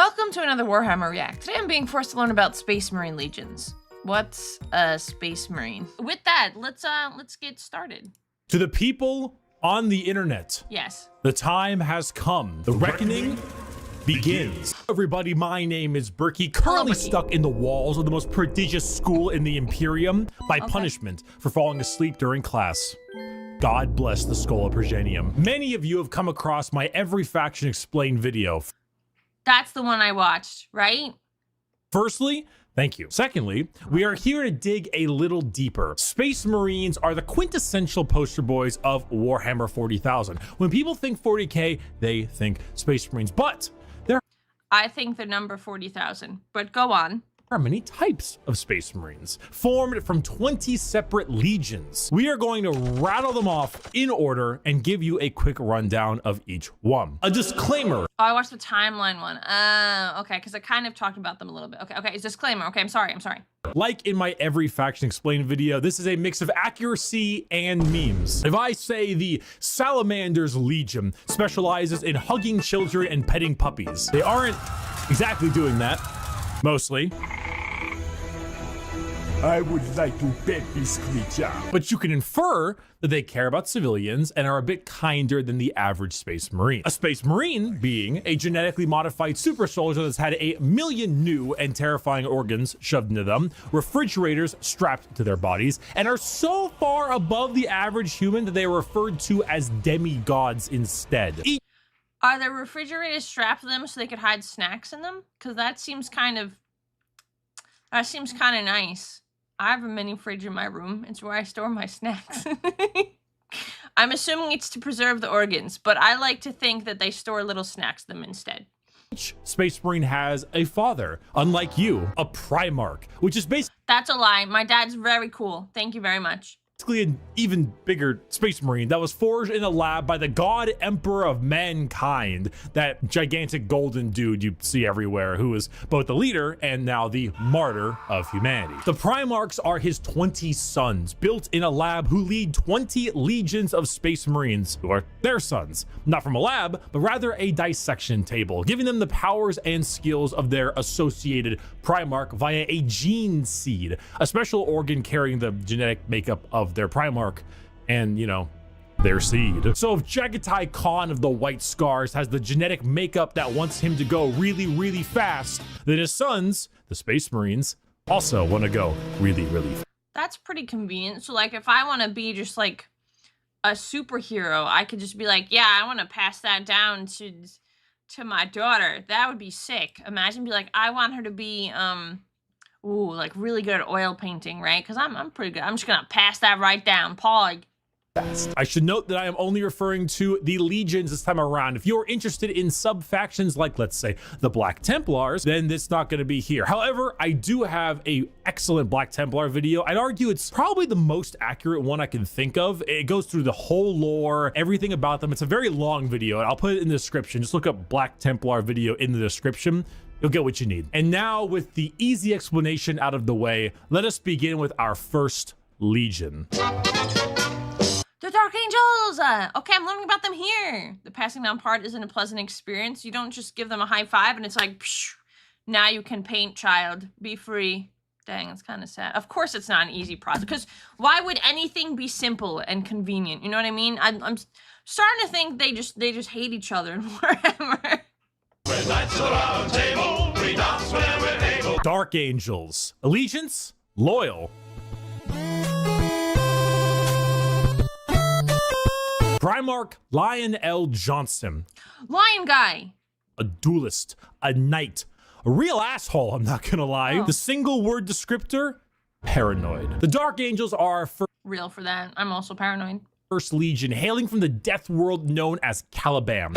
Welcome to another Warhammer React. Today I'm being forced to learn about Space Marine Legions. What's a Space Marine? With that, let's get started. To the people on the internet. Yes. The time has come. The reckoning begins. Everybody, my name is Bricky, currently stuck in the walls of the most prodigious school in the Imperium by punishment for falling asleep during class. God bless the Skull of Progenium. Many of you have come across my Every Faction Explained video. That's the one I watched, right? Firstly, thank you. Secondly, we are here to dig a little deeper. Space Marines are the quintessential poster boys of Warhammer 40,000. When people think 40K, they think Space Marines, but I think the number 40,000, but go on. There are many types of Space Marines, formed from 20 separate legions. We are going to rattle them off in order and give you a quick rundown of each one. A disclaimer. Oh, I watched the timeline one. Okay, because I kind of talked about them a little bit. Okay, it's disclaimer. Okay, I'm sorry. Like in my Every Faction Explained video, this is a mix of accuracy and memes. If I say the Salamander's Legion specializes in hugging children and petting puppies, they aren't exactly doing that, mostly. I would like to pet this creature. But you can infer that they care about civilians and are a bit kinder than the average Space Marine. A Space Marine being a genetically modified super soldier that's had 1 million new and terrifying organs shoved into them, refrigerators strapped to their bodies, and are so far above the average human that they are referred to as demigods instead. Are there refrigerators strapped to them so they could hide snacks in them? Because that seems kind of nice. I have a mini fridge in my room. It's where I store my snacks. I'm assuming it's to preserve the organs, but I like to think that they store little snacks them instead. Each Space Marine has a father, unlike you, a Primarch, which is basically— That's a lie. My dad's very cool. Thank you very much. An even bigger Space Marine that was forged in a lab by the God Emperor of Mankind, that gigantic golden dude you see everywhere, who is both the leader and now the martyr of humanity. The Primarchs are his 20 sons, built in a lab, who lead 20 legions of Space Marines, who are their sons, not from a lab, but rather a dissection table, giving them the powers and skills of their associated Primarch via a gene seed, a special organ carrying the genetic makeup of their Primarch and, you know, their seed. So if Jagatai Khan of the White Scars has the genetic makeup that wants him to go really, really fast, then his sons, the Space Marines, also want to go really, really fast. That's pretty convenient. So, like, if I want to be just, like, a superhero, I could just be like, yeah, I want to pass that down to my daughter. That would be sick. Imagine be like, I want her to be, like really good at oil painting, right? Because I'm pretty good. I'm just gonna pass that right down. Pog. I should note that I am only referring to the legions this time around. If you're interested in sub-factions like, let's say, the Black Templars, then it's not going to be here. However, I do have a excellent Black Templar video. I'd argue it's probably the most accurate one I can think of. It goes through the whole lore, everything about them. It's a very long video, and I'll put it in the description. Just look up Black Templar video in the description. You'll get what you need. And now, with the easy explanation out of the way, let us begin with our first legion. The Dark Angels! Okay, I'm learning about them here. The passing down part isn't a pleasant experience. You don't just give them a high five and it's like, psh, now you can paint, child. Be free. Dang, it's kind of sad. Of course it's not an easy process, because why would anything be simple and convenient? You know what I mean? I'm starting to think they just hate each other in Warhammer. We're knights of the round table, we dance when we're able. Dark Angels. Allegiance? Loyal. Primarch Lion L. Johnson. Lion guy. A duelist. A knight. A real asshole, I'm not gonna lie. The single word descriptor? Paranoid. The Dark Angels are real for that. I'm also paranoid. First Legion, hailing from the death world known as Caliban.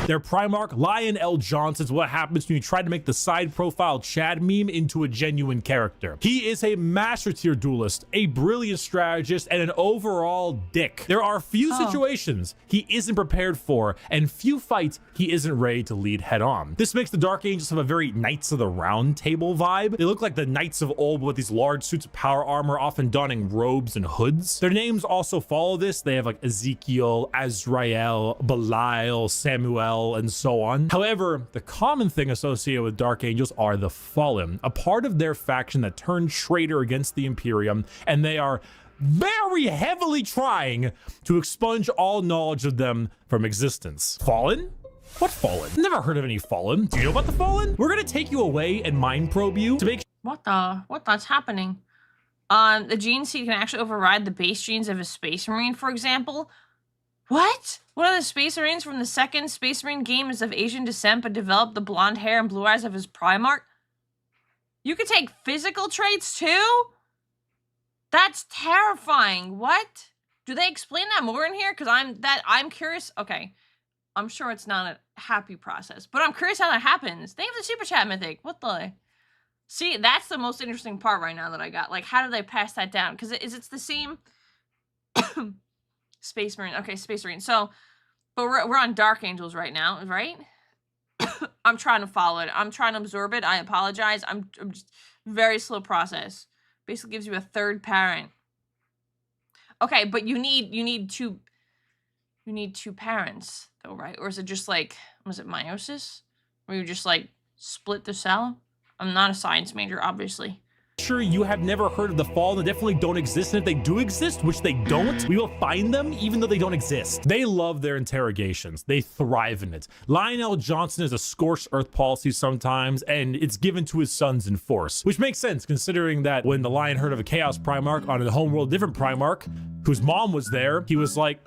Their Primarch, Lion L. Johnson, is what happens when you try to make the side profile Chad meme into a genuine character. He is a master tier duelist, a brilliant strategist, and an overall dick. There are few situations he isn't prepared for, and few fights he isn't ready to lead head on. This makes the Dark Angels have a very Knights of the Round Table vibe. They look like the knights of old with these large suits of power armor, often donning robes and hoods. Their names also follow this. They have like Ezekiel, Azrael, Belial, Samuel, hell, and so on. However, the common thing associated with Dark Angels are the Fallen, a part of their faction that turned traitor against the Imperium, and they are very heavily trying to expunge all knowledge of them from existence. Fallen? What Fallen? Never heard of any Fallen. Do you know about the Fallen? We're gonna take you away and mind probe you to make What's happening? The gene seed can actually override the base genes of a Space Marine, for example. What? One of the Space Marines from the second Space Marine game is of Asian descent, but developed the blonde hair and blue eyes of his Primarch. You could take physical traits too? That's terrifying. What? Do they explain that more in here? Because I'm curious. Okay. I'm sure it's not a happy process, but I'm curious how that happens. Thank you for the super chat, Mythic. What the? See, that's the most interesting part right now that I got. Like, how do they pass that down? Because it's the same Space Marine. Okay, Space Marine. So, but we're on Dark Angels right now, right? I'm trying to follow it. I'm trying to absorb it. I apologize. I'm just very slow process. Basically gives you a third parent. Okay, but you need two parents though, right? Or is it just like, was it meiosis? Where you just like split the cell? I'm not a science major, obviously. Sure, you have never heard of the Fallen. They definitely don't exist, and if they do exist, which they don't, we will find them even though they don't exist. They love their interrogations. They thrive in it. Lionel Johnson is a scorched earth policy sometimes, and it's given to his sons in force, which makes sense considering that when the Lion heard of a Chaos Primarch on a homeworld different Primarch, whose mom was there, he was like,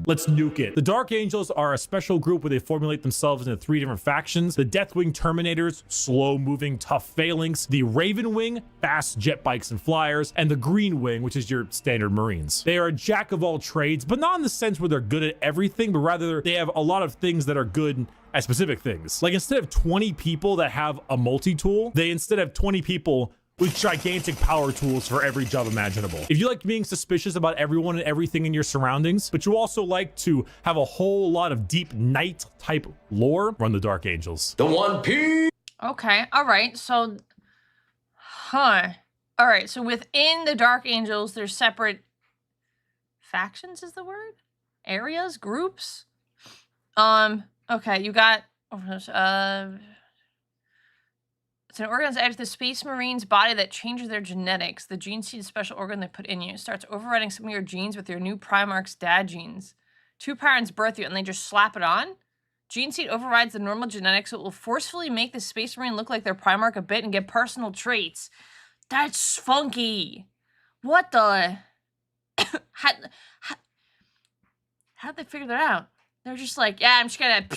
let's nuke it. The Dark Angels are a special group where they formulate themselves into 3 different factions. The Deathwing Terminators, slow-moving, tough phalanx. The Raven Wing, fast jet bikes and flyers. And the Green Wing, which is your standard Marines. They are a jack of all trades, but not in the sense where they're good at everything, but rather they have a lot of things that are good at specific things. Like instead of 20 people that have a multi-tool, they instead have 20 people with gigantic power tools for every job imaginable. If you like being suspicious about everyone and everything in your surroundings, but you also like to have a whole lot of deep night type lore, run the Dark Angels. The One Piece. Okay, all right. So, all right. So within the Dark Angels, there's separate factions. Is the word? Areas, groups. Okay, you got. It's an organ that's added to the Space Marine's body that changes their genetics. The gene seed is a special organ they put in you. It starts overriding some of your genes with your new Primarch's dad genes. 2 parents birth you and they just slap it on? Gene seed overrides the normal genetics, so it will forcefully make the Space Marine look like their Primarch a bit and get personal traits. That's funky. What the? How'd they figure that out? They're just like, yeah, I'm just gonna...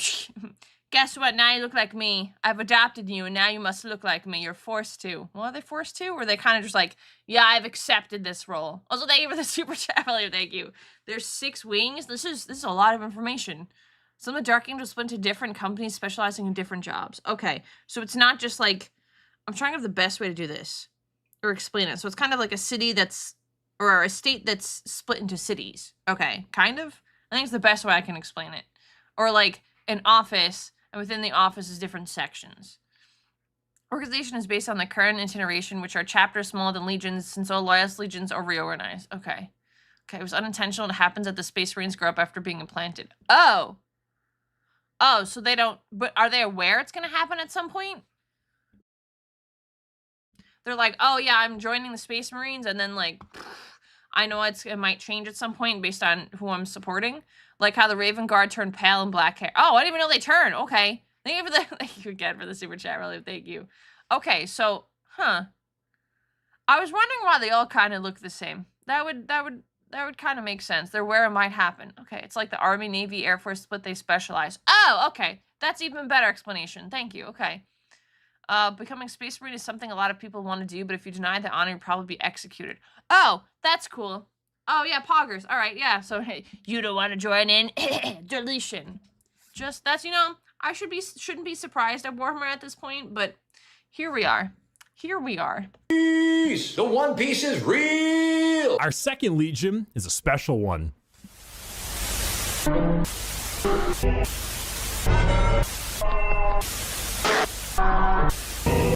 Guess what? Now you look like me. I've adopted you, and now you must look like me. You're forced to. Well, are they forced to? Or are they kind of just like, yeah, I've accepted this role. Also, thank you for the super chat. Thank you. There's 6 wings. This is a lot of information. Some of the Dark Angels split into different companies specializing in different jobs. Okay, so it's not just like, I'm trying to have the best way to do this or explain it. So it's kind of like a city that's, or a state that's split into cities. Okay, kind of. I think it's the best way I can explain it. Or like an office. And within the office is different sections. Organization is based on the current iteration, which are chapters smaller than legions, since all loyalist legions are reorganized. Okay. Okay, it was unintentional. It happens that the Space Marines grow up after being implanted. Oh! Oh, so they don't... But are they aware it's going to happen at some point? They're like, oh yeah, I'm joining the Space Marines, and then like... I know it might change at some point based on who I'm supporting. Like how the Raven Guard turned pale and black hair. Oh, I didn't even know they turn. Okay. Thank you for the thank you again for the super chat, really. Thank you. Okay, so I was wondering why they all kind of look the same. That would kind of make sense. They're where it might happen. Okay, it's like the Army, Navy, Air Force split, they specialize. Oh, okay. That's even better explanation. Thank you. Okay. Becoming Space Marine is something a lot of people want to do, but if you deny the honor, you'll probably be executed. Oh, that's cool. Oh, yeah, poggers. All right, yeah. So, hey, you don't want to join in? Deletion. Just, that's, you know, I shouldn't be surprised at Warhammer at this point, but here we are. Here we are. The One Piece is real. Our second Legion is a special one.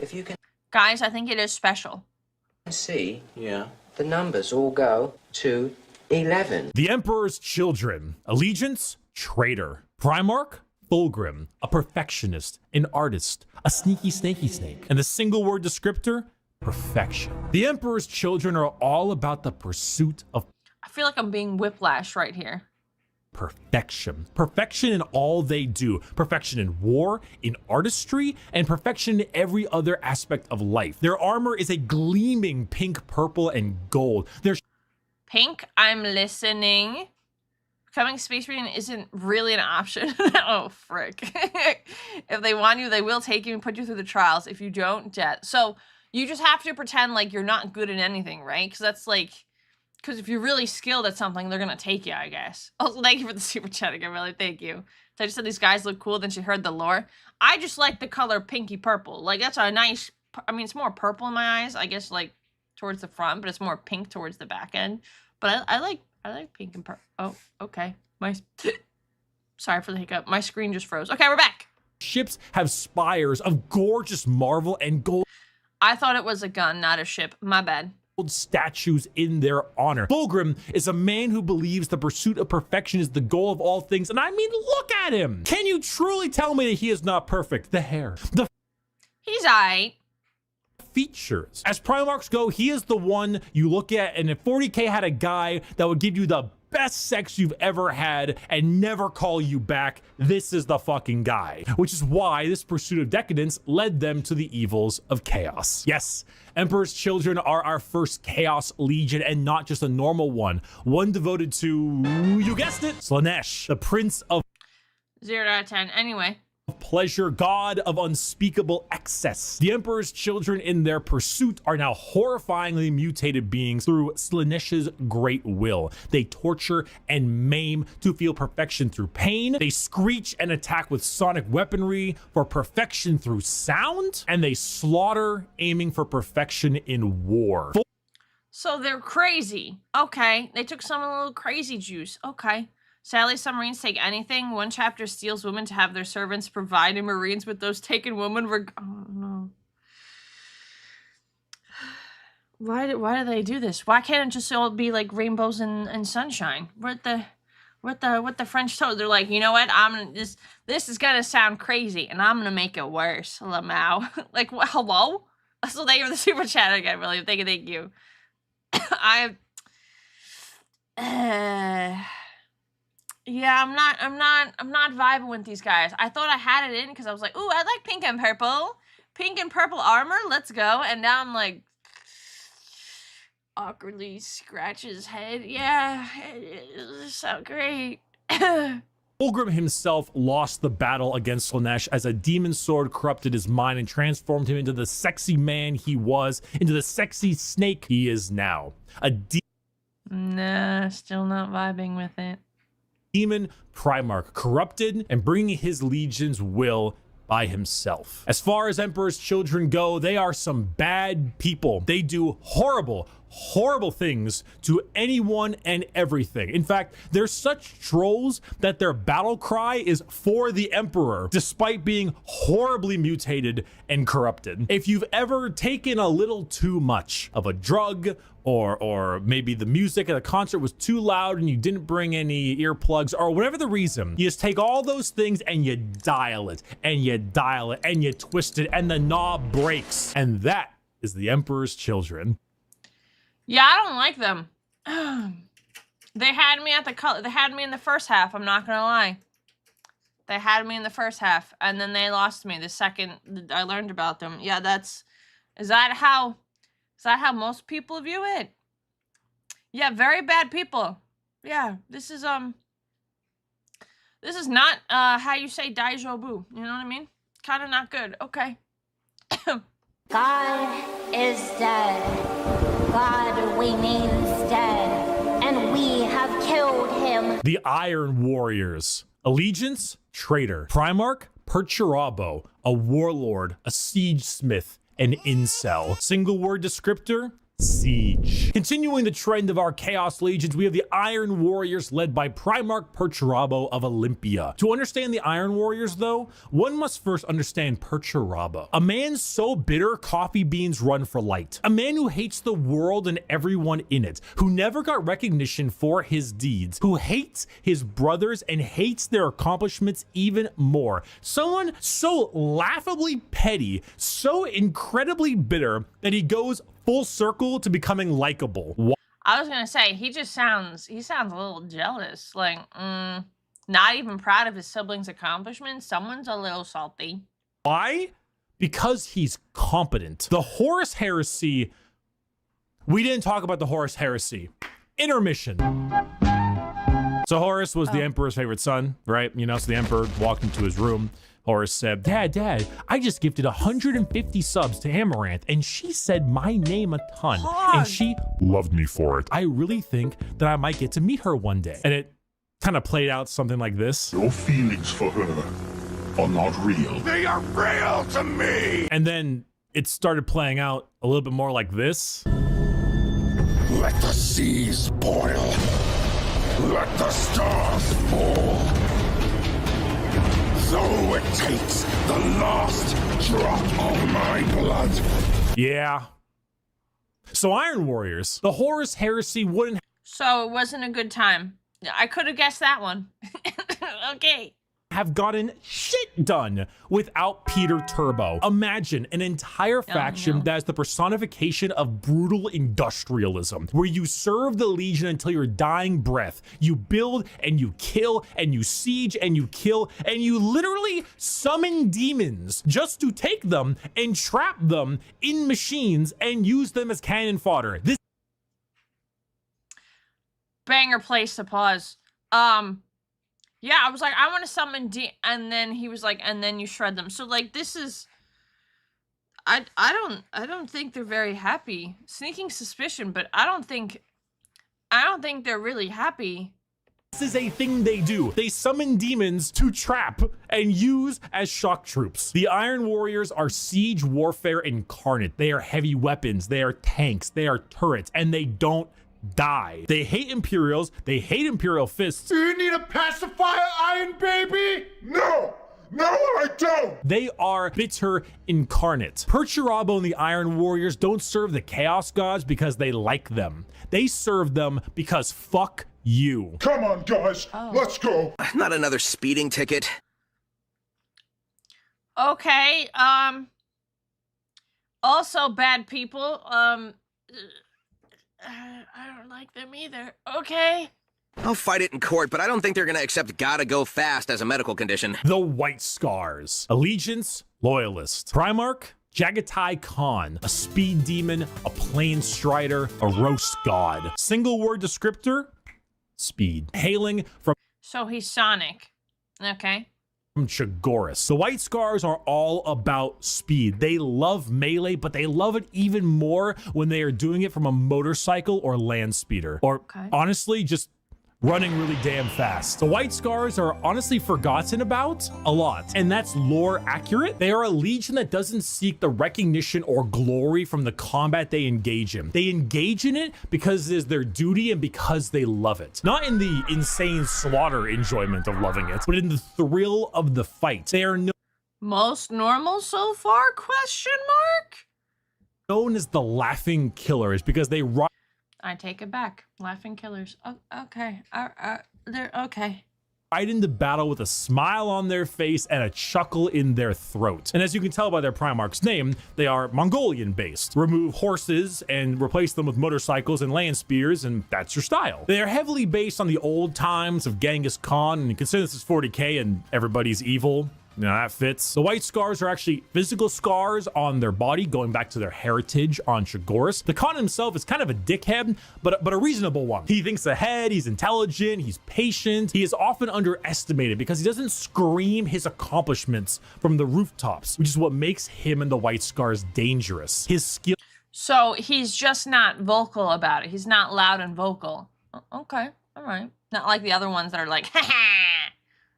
If you can Guys, I think it is special. see, Yeah. the numbers all go to 11. The Emperor's Children. Allegiance, traitor. Primarch Fulgrim, a perfectionist, an artist, a sneaky snaky snake. And the single word descriptor, perfection. The Emperor's children are all about the pursuit of I feel like I'm being whiplash right here. perfection. Perfection in all they do. Perfection in war, in artistry, and perfection in every other aspect of life. Their armor is a gleaming pink, purple, and gold. Their Pink, I'm listening. Becoming Space Marine isn't really an option. Oh, frick. If they want you, they will take you and put you through the trials. If you don't, death. So you just have to pretend like you're not good at anything, right? Because that's like... Because if you're really skilled at something, they're going to take you, I guess. Also, thank you for the super chat again, really. Thank you. So I just said these guys look cool, then she heard the lore. I just like the color pinky purple. Like, that's a nice... I mean, it's more purple in my eyes, I guess, like, towards the front, but it's more pink towards the back end. But I like pink and purple. Oh, okay. Sorry for the hiccup. My screen just froze. Okay, we're back. ships have spires of gorgeous marble and gold I thought it was a gun, not a ship. My bad. statues in their honor. Fulgrim is a man who believes the pursuit of perfection is the goal of all things. And I mean, look at him. Can you truly tell me that he is not perfect? The hair, the He's aight. features. As Primarchs go, he is the one you look at, and if 40k had a guy that would give you the best sex you've ever had and never call you back, this is the fucking guy. Which is why this pursuit of decadence led them to the evils of chaos. Yes, Emperor's Children are our first Chaos Legion, and not just a normal one. One devoted to, you guessed it, Slaanesh, the Prince of 0 out of 10. Anyway. pleasure, god of unspeakable excess. The Emperor's Children in their pursuit are now horrifyingly mutated beings through Slaanesh's great will. They torture and maim to feel perfection through pain. They screech and attack with sonic weaponry for perfection through sound. And they slaughter, aiming for perfection in war. So they're crazy. Okay. They took some of the little crazy juice. Okay. Sadly, some Marines take anything. One chapter steals women to have their servants providing Marines with those taken women. Oh, no. Why do they do this? Why can't it just all be like rainbows and sunshine? What the French told? They're like, you know what? I'm gonna this is gonna sound crazy, and I'm gonna make it worse. Lamau. Like, what? Hello? So thank you for the super chat again, really. Thank you. Yeah, I'm not vibing with these guys. I thought I had it in because I was like, ooh, I like pink and purple. Pink and purple armor, let's go. And now I'm like, awkwardly scratch his head. Yeah, it's so great. Fulgrim himself lost the battle against Slaanesh as a demon sword corrupted his mind and transformed him into the sexy man he was, into the sexy snake he is now. Nah, still not vibing with it. Demon Primarch, corrupted and bringing his legion's will by himself. As far as Emperor's Children go, they are some bad people. They do horrible things to anyone and everything. In fact, they're such trolls that their battle cry is for the Emperor, despite being horribly mutated and corrupted. If you've ever taken a little too much of a drug, or maybe the music at a concert was too loud and you didn't bring any earplugs, or whatever the reason, you just take all those things and you dial it and you dial it and you twist it and the knob breaks. And that is the Emperor's Children. Yeah, I don't like them. They had me at the color. They had me in the first half. I'm not gonna lie. They had me in the first half, and then they lost me the second I learned about them. Yeah, is that how most people view it? Yeah, very bad people. Yeah, this is not how you say daijobu. You know what I mean? Kind of not good. Okay. God is dead. God remains dead, and we have killed him. The Iron Warriors. Allegiance, traitor. Primarch, Perturabo, a warlord, a siege smith, an incel. Single word descriptor, siege. Continuing the trend of our Chaos Legions, we have the Iron Warriors led by Primarch Perturabo of Olympia. To understand the Iron Warriors, though, one must first understand Perturabo. A man so bitter coffee beans run for light. A man who hates the world and everyone in it, who never got recognition for his deeds, who hates his brothers and hates their accomplishments even more. Someone so laughably petty, so incredibly bitter that he goes full circle to becoming likable. I was gonna say, he sounds a little jealous. Like, not even proud of his siblings' accomplishments. Someone's a little salty. Why? Because he's competent. The Horus Heresy, we didn't talk about the Horus Heresy. Intermission. So Horus was the Emperor's favorite son, right? You know, so the Emperor walked into his room. Horus said, Dad, I just gifted 150 subs to Amaranth, and she said my name a ton, and she loved me for it. I really think that I might get to meet her one day. And it kind of played out something like this. Your feelings for her are not real. They are real to me! And then it started playing out a little bit more like this. Let the seas boil. Let the stars fall. So it takes the last drop of my blood. Yeah. So Iron Warriors, the Horus Heresy wouldn't So it wasn't a good time. I could have guessed that one. Okay. have gotten shit done without Peter Turbo. Imagine an entire faction that is the personification of brutal industrialism, where you serve the Legion until your dying breath. You build and you kill and you siege and you kill and you literally summon demons just to take them and trap them in machines and use them as cannon fodder. This Banger place to pause. Yeah, I was like, I want to summon and then he was like, and then you shred them. So like, this is, I don't think they're very happy. Sneaking suspicion, but I don't think they're really happy. This is a thing they do. They summon demons to trap and use as shock troops. The Iron Warriors are siege warfare incarnate. They are heavy weapons. They are tanks. They are turrets, and they don't die. They hate Imperials. They hate Imperial fists. Do you need a pacifier, Iron Baby? No, I don't. They are bitter incarnate. Perturabo and the Iron Warriors don't serve the Chaos Gods because they like them. They serve them because fuck you. Come on, guys, let's go. Not another speeding ticket. Okay, also bad people, I don't like them either. Okay. I'll fight it in court, but I don't think they're gonna accept gotta go fast as a medical condition. The White Scars. Allegiance, Loyalist. Primarch, Jagatai Khan. A speed demon, a plane strider, a roast god. Single word descriptor, speed. Hailing from So he's Sonic. Okay. Chagoris. The White Scars are all about speed. They love melee, but they love it even more when they are doing it from a motorcycle or land speeder. Or honestly, just running really damn fast. The White Scars are honestly forgotten about a lot, and that's lore accurate. They are a legion that doesn't seek the recognition or glory from the combat they engage in. They engage in it because it is their duty and because they love it. Not in the insane slaughter enjoyment of loving it, but in the thrill of the fight. They are Most normal so far, question mark? known as the Laughing Killers because they I take it back. Laughing killers. Oh, okay. They're okay. ride into battle with a smile on their face and a chuckle in their throat. And as you can tell by their Primarch's name, they are Mongolian based. Remove horses and replace them with motorcycles and land spears, and that's your style. They are heavily based on the old times of Genghis Khan, and consider this is 40k and everybody's evil. You know, that fits. The White Scars are actually physical scars on their body, going back to their heritage on Chagoris. The Khan himself is kind of a dickhead, but a reasonable one. He thinks ahead, he's intelligent, he's patient. He is often underestimated because he doesn't scream his accomplishments from the rooftops, which is what makes him and the White Scars dangerous. His skill. So he's just not vocal about it. He's not loud and vocal. Okay, all right. Not like the other ones that are like, ha ha.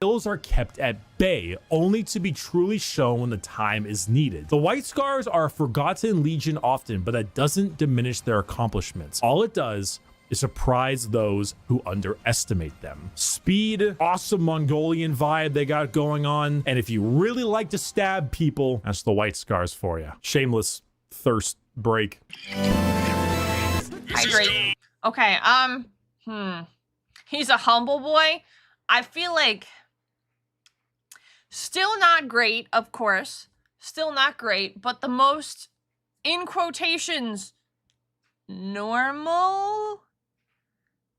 Skills are kept at bay, only to be truly shown when the time is needed. The White Scars are a forgotten legion often, but that doesn't diminish their accomplishments. All it does is surprise those who underestimate them. Speed, awesome Mongolian vibe they got going on, and if you really like to stab people, that's the White Scars for you. Shameless thirst break. Hydrate. Okay, he's a humble boy. I feel like still not great, of course. Still not great, but the most, in quotations, normal?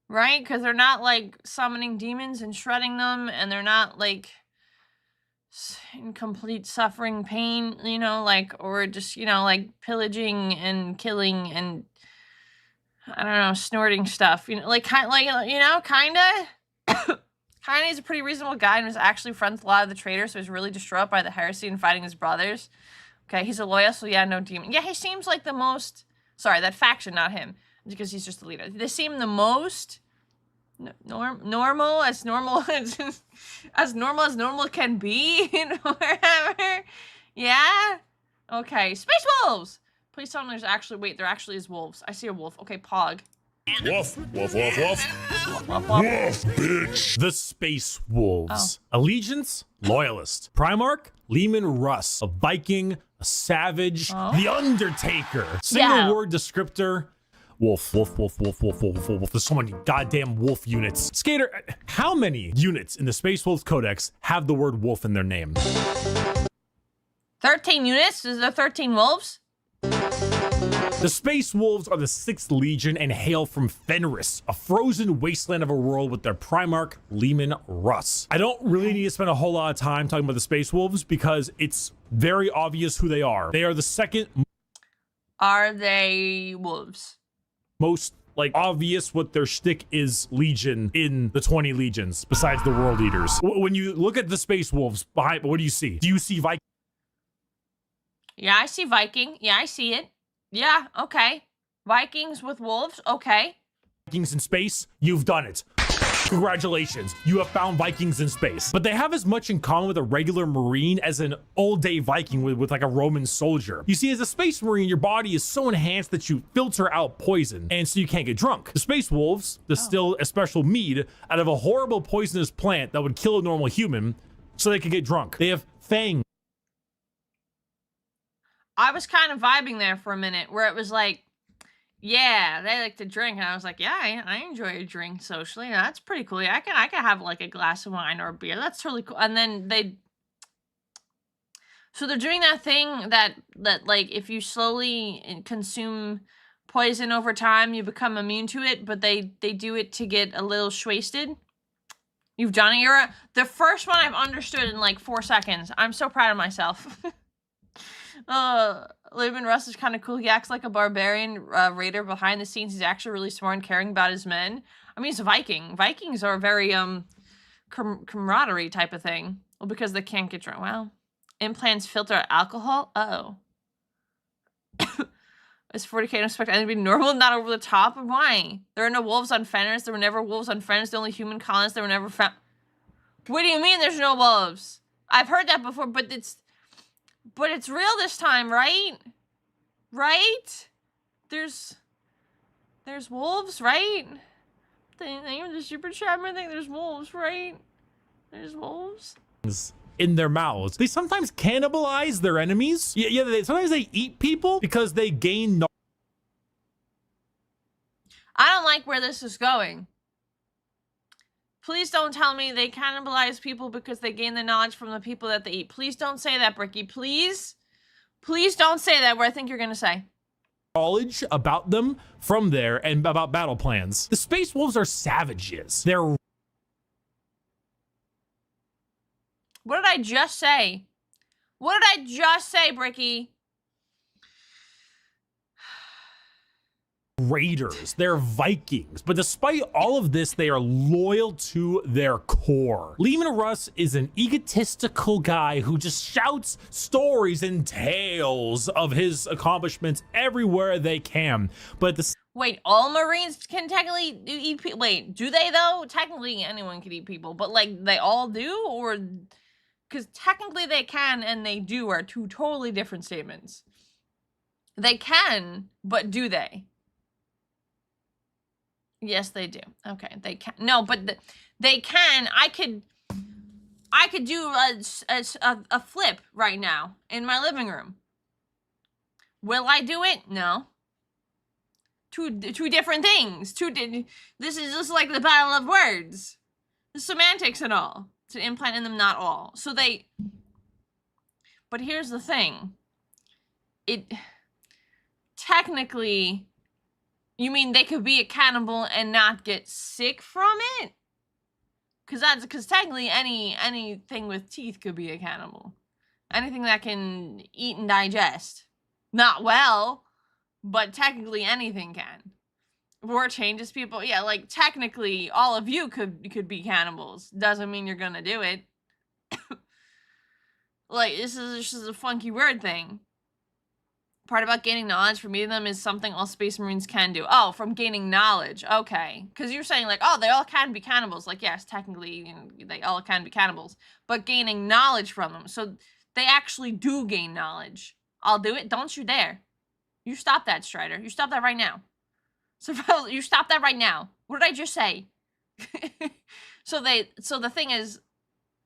Right? Because they're not, like, summoning demons and shredding them, and they're not, like, in complete suffering, pain, you know, like, or just, you know, like, pillaging and killing and, I don't know, snorting stuff. You know, like, you know, kinda. Kinda is a pretty reasonable guy and was actually friends with a lot of the traitors, so he's really distraught by the heresy and fighting his brothers. Okay, he's a loyal, so yeah, no demon. Yeah, he seems like the most... Sorry, that faction, not him. Because he's just the leader. They seem the most... normal as normal as normal can be in Warhammer. Yeah? Okay, Space Wolves! Please tell me there's actually... Wait, there actually is wolves. I see a wolf. Okay, Pog. Woof, woof, woof, woof. Woof, Woof, bitch. The Space Wolves. Allegiance, Loyalist. Primarch, Leman Russ. A Viking, a Savage, the Undertaker. Single word descriptor, wolf, wolf, wolf, wolf, wolf, wolf, wolf. There's so many goddamn wolf units. Skater, how many units in the Space Wolves Codex have the word wolf in their name? 13 units? Is there 13 wolves? The Space Wolves are the 6th Legion and hail from Fenris, a frozen wasteland of a world with their Primarch, Leman Russ. I don't really need to spend a whole lot of time talking about the Space Wolves because it's very obvious who they are. They are the second... Are they wolves? Most, like, obvious what their shtick is Legion in the 20 Legions, besides the World Eaters. When you look at the Space Wolves, behind, what do you see? Do you see Viking? Yeah, I see Viking. Yeah, I see it. Yeah, okay. Vikings with wolves, okay. Vikings in space, you've done it. Congratulations, you have found Vikings in space. But they have as much in common with a regular Marine as an all-day Viking with like a Roman soldier. You see, as a Space Marine, your body is so enhanced that you filter out poison, and so you can't get drunk. The Space Wolves distill a special mead out of a horrible poisonous plant that would kill a normal human so they can get drunk. They have fangs. I was kind of vibing there for a minute where it was like, yeah, they like to drink. And I was like, yeah, I enjoy a drink socially. That's pretty cool. Yeah, I can have like a glass of wine or a beer. That's totally cool. And then so they're doing that thing that like if you slowly consume poison over time, you become immune to it, but they do it to get a little wasted. You've done it. You're the first one I've understood in like 4 seconds. I'm so proud of myself. Leman Russ is kind of cool. He acts like a barbarian raider behind the scenes. He's actually really smart and caring about his men. I mean, he's a Viking. Vikings are very camaraderie type of thing. Well, because they can't get drunk. Well, implants filter alcohol. Uh-oh. Is 40k and expect anything to be normal, not over the top? Why? There are no wolves on Fenris. There were never wolves on Fenris. The only human colonists that were never found. What do you mean there's no wolves? I've heard that before, but it's real this time, right? Right? There's wolves, right? Thank you, the super chat. I think there's wolves, right? There's wolves In their mouths. They sometimes cannibalize their enemies. Yeah, sometimes they eat people because they gain. I don't like where this is going. Please don't tell me they cannibalize people because they gain the knowledge from the people that they eat. Please don't say that, Bricky. Please. Please don't say that where I think you're going to say. Knowledge about them from there and about battle plans. The Space Wolves are savages. They're... What did I just say? What did I just say, Bricky? Raiders. They're Vikings. But despite all of this, they are loyal to their core. Leman Russ is an egotistical guy who just shouts stories and tales of his accomplishments everywhere they can. But Wait, all Marines can technically eat people? Wait, do they though? Technically, anyone can eat people, but like they all do, or because technically they can and they do are two totally different statements. They can, but do they? Yes, they do. Okay, they can. No, but they can. I could do a flip right now in my living room. Will I do it? No. Two different things. This is just like the battle of words, the semantics and all. To implant in them, not all. So they. But here's the thing. It technically, you mean they could be a cannibal and not get sick from it? Because technically anything with teeth could be a cannibal. Anything that can eat and digest. Not well, but technically anything can. War changes people. Yeah, like technically all of you could be cannibals. Doesn't mean you're gonna do it. Like this is a funky word thing. Part about gaining knowledge from eating them is something all Space Marines can do. Oh, from gaining knowledge. Okay. Because you're saying, like, oh, they all can be cannibals. Like, yes, technically, you know, they all can be cannibals. But gaining knowledge from them. So they actually do gain knowledge. I'll do it. Don't you dare. You stop that, Strider. You stop that right now. So you stop that right now. What did I just say? So the thing is,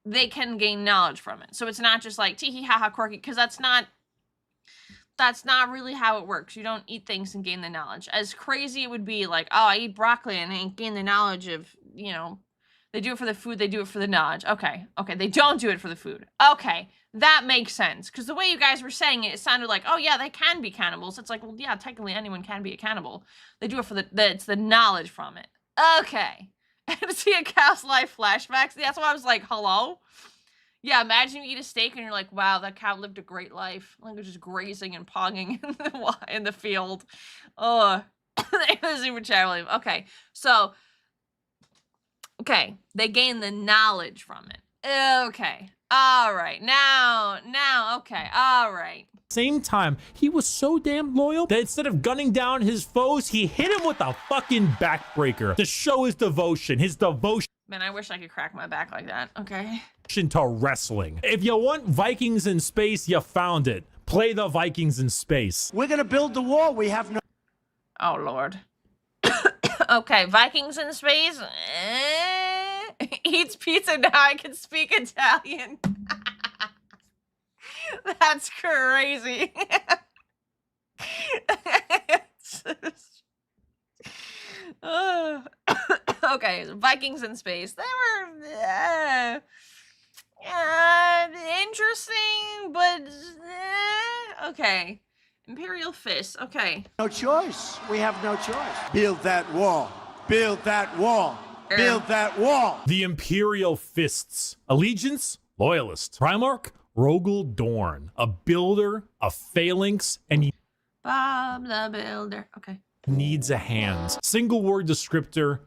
they can gain knowledge from it. So it's not just like, tee hee ha ha quirky, because that's not really how it works. You don't eat things and gain the knowledge. As crazy it would be, like, oh, I eat broccoli and I gain the knowledge of, you know, they do it for the food, they do it for the knowledge. Okay, they don't do it for the food. Okay, that makes sense. Because the way you guys were saying it, it sounded like, oh yeah, they can be cannibals. It's like, well, yeah, technically anyone can be a cannibal. They do it for it's the knowledge from it. Okay. And to see a cow's life flashbacks, that's why I was like, hello? Yeah, imagine you eat a steak and you're like, wow, that cow lived a great life. Like, just grazing and pogging in the field. Oh, super chat. Okay, so, okay, they gain the knowledge from it. Okay, all right, now, okay, all right. Same time, he was so damn loyal that instead of gunning down his foes, he hit him with a fucking backbreaker to show his devotion. Man, I wish I could crack my back like that. Okay. To wrestling. If you want Vikings in space, you found it. Play the Vikings in space. We're gonna build the wall. We have no. Oh Lord. Okay, Vikings in space. Eats pizza. Now I can speak Italian. That's crazy. Okay, Vikings in space. They were interesting, but okay. Imperial Fist. Okay. No choice. We have no choice. Build that wall. Build that wall. Build that wall. The Imperial Fists. Allegiance, Loyalist. Primarch, Rogel Dorn. A builder, a phalanx, and Bob the Builder. Okay. Needs a hand. Single word descriptor,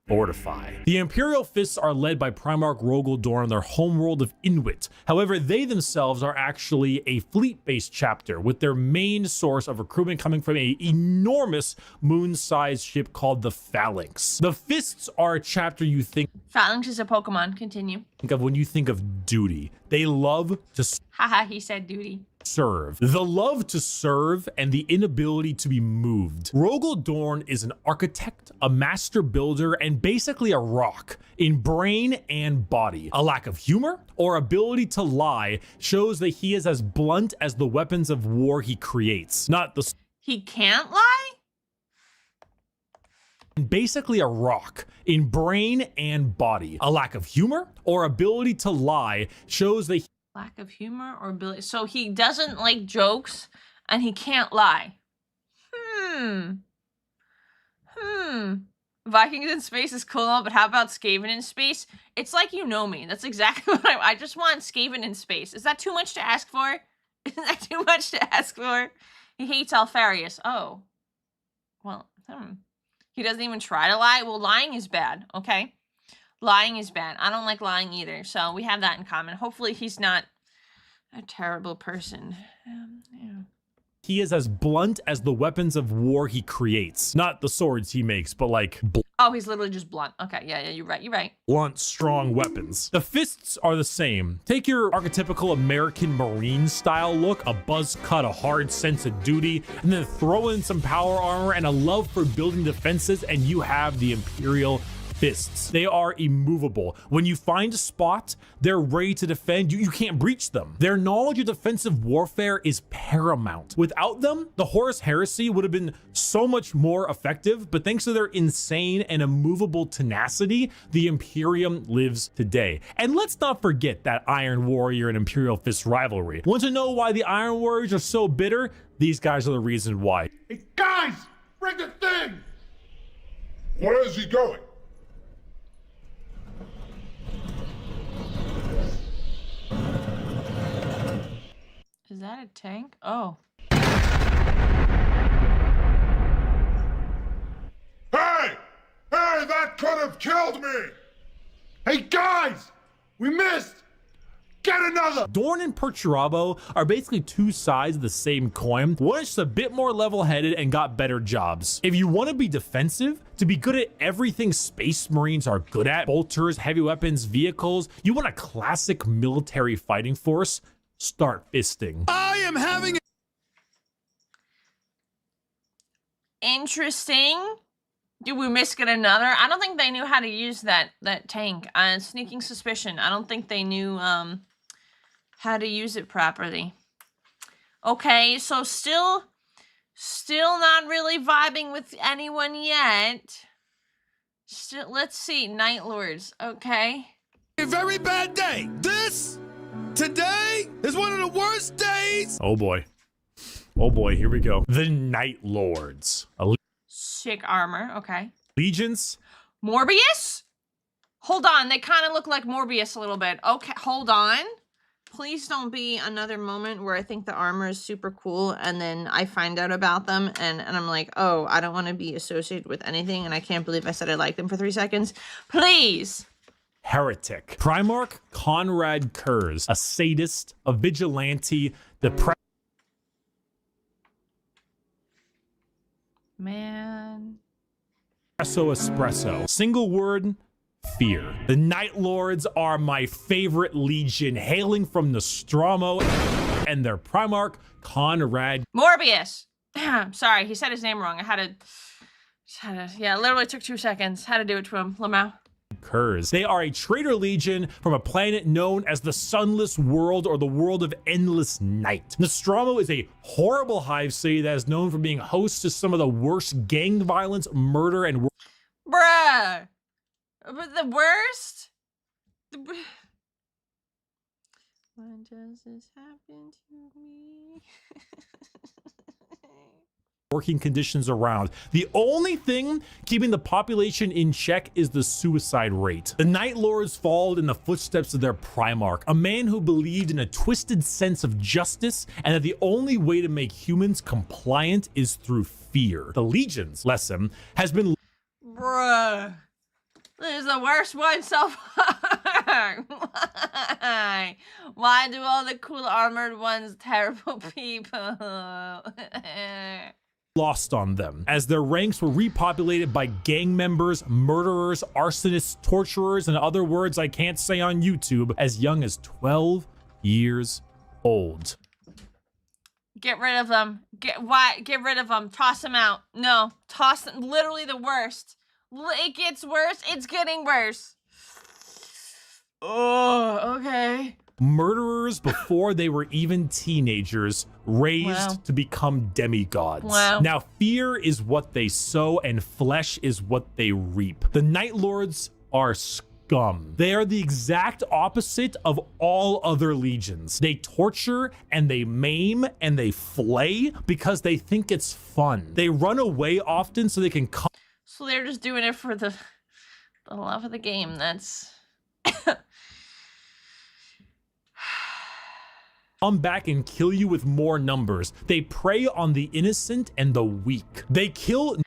fortify. The Imperial Fists are led by Primarch Rogel Dorn on their homeworld of Inuit. However, they themselves are actually a fleet-based chapter, with their main source of recruitment coming from an enormous moon-sized ship called the Phalanx. The Fists are a chapter you think Phalanx is a Pokemon. Continue. of when you think of duty. They love to Haha, he said duty. serve. The love to serve and the inability to be moved. Rogel Dorn is an architect, a master builder, and basically a rock in brain and body. A lack of humor or ability to lie shows that he is as blunt as the weapons of war he creates. Not the He can't lie? basically a rock in brain and body. A lack of humor or ability to lie shows that Lack of humor or ability. So he doesn't like jokes and he can't lie. Vikings in space is cool, but how about Skaven in space? It's like, you know me. That's exactly what I just want Skaven in space. Is that too much to ask for? Isn't that too much to ask for? He hates Alfarius. Oh. Well, he doesn't even try to lie. Well, lying is bad, okay? Lying is bad. I don't like lying either, so we have that in common. Hopefully he's not a terrible person. Yeah. He is as blunt as the weapons of war he creates. Not the swords he makes, but like Oh, he's literally just blunt. Okay, yeah, you're right. blunt, strong weapons. The fists are the same. Take your archetypical American Marine style look, a buzz cut, a hard sense of duty, and then throw in some power armor and a love for building defenses, and you have the Imperial fists. They are immovable. When you find a spot, they're ready to defend. You can't breach them. Their knowledge of defensive warfare is paramount. Without them, the Horus Heresy would have been so much more effective, but thanks to their insane and immovable tenacity, the Imperium lives today. And let's not forget that Iron Warrior and Imperial Fist rivalry. Want to know why the Iron Warriors are so bitter? These guys are the reason why. Hey, guys, bring the thing! Where is he going? Is that a tank? Oh. Hey! Hey, that could have killed me! Hey, guys! We missed! Get another! Dorn and Perturabo are basically two sides of the same coin. One is just a bit more level-headed and got better jobs. If you want to be defensive, to be good at everything Space Marines are good at, bolters, heavy weapons, vehicles, you want a classic military fighting force, start fisting. I am having Interesting. Did we miss get another? I don't think they knew how to use that tank. Sneaking suspicion. I don't think they knew how to use it properly. Okay, so still not really vibing with anyone yet. Still, let's see. Night Lords. Okay. a very bad day. Today is one of the worst days. Oh boy. Oh boy, here we go. The Night Lords. Sick armor. Okay. Allegiance. Morbius? Hold on. They kind of look like Morbius a little bit. Okay, hold on. Please don't be another moment where I think the armor is super cool and then I find out about them and I'm like, oh, I don't want to be associated with anything and I can't believe I said I liked them for 3 seconds. Please. Heretic. Primarch Conrad Kurz, a sadist, a vigilante, Man. espresso. Single word, fear. The Night Lords are my favorite legion, hailing from Nostromo, and their Primarch Conrad Morbius. Sorry, he said his name wrong. I had to, yeah, it literally took 2 seconds. Had to do it to him. Lamau. Kurz. They are a traitor legion from a planet known as the Sunless World, or the World of Endless Night. Nostromo is a horrible hive city that is known for being host to some of the worst gang violence, murder, and Bruh. But the worst? Why does this happen to me? working conditions around. The only thing keeping the population in check is the suicide rate. The Night Lords followed in the footsteps of their Primarch, a man who believed in a twisted sense of justice and that the only way to make humans compliant is through fear. The Legion's lesson has been Bruh. This is the worst one so far. Why? Why do all the cool armored ones terrible people? lost on them, as their ranks were repopulated by gang members, murderers, arsonists, torturers, and other words I can't say on YouTube, as young as 12 years old. Get rid of them. Get rid of them. Toss them out. No, toss them. Literally the worst. It gets worse. It's getting worse. Oh, okay. Murderers before they were even teenagers, raised to become demigods. Wow. Now, fear is what they sow and flesh is what they reap. The Night Lords are scum. They are the exact opposite of all other legions. They torture and they maim and they flay because they think it's fun. They run away often so they can come. So they're just doing it for the love of the game. That's... come back and kill you with more numbers. They prey on the innocent and the weak. They kill...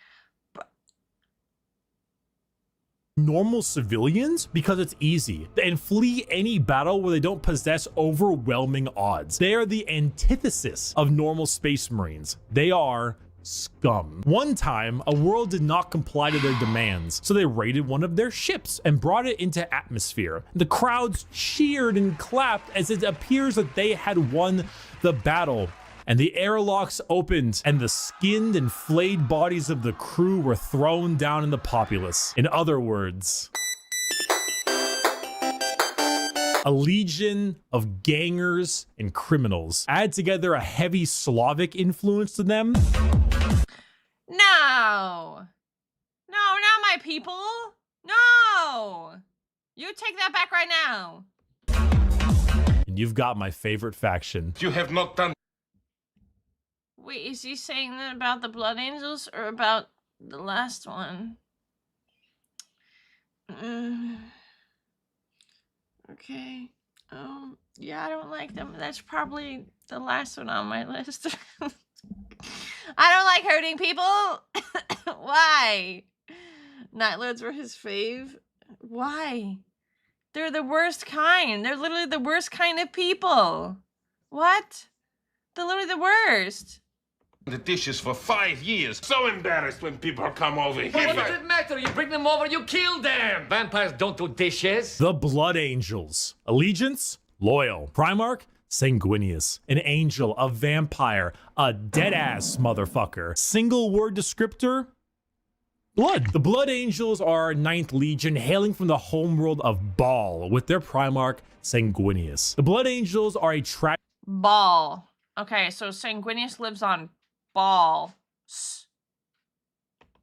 normal civilians because it's easy, and flee any battle where they don't possess overwhelming odds. They are the antithesis of normal space marines. They are scum. One time, a world did not comply to their demands, so they raided one of their ships and brought it into atmosphere. The crowds cheered and clapped as it appears that they had won the battle. And the airlocks opened, and the skinned and flayed bodies of the crew were thrown down in the populace. In other words, a legion of gangers and criminals. Add together a heavy Slavic influence to them. No, not my people. No, you take that back right now. And you've got my favorite faction. You have not done. Wait, is he saying that about the Blood Angels or about the last one? Okay. Yeah, I don't like them. That's probably the last one on my list. I don't like hurting people. Why? Night Lords were his fave. Why? They're the worst kind. They're literally the worst kind of people. What? They're literally the worst. The dishes for 5 years. So embarrassed when people come over here. What does it matter? You bring them over, you kill them. Vampires don't do dishes. The Blood Angels. Allegiance, loyal. Primarch, sanguineous. An angel, a vampire, a dead-ass motherfucker. Single word descriptor, blood. The Blood Angels are 9th Legion, hailing from the homeworld of Baal, with their Primarch, sanguineous. The Blood Angels are a Ball. Okay, so Sanguinius lives on balls.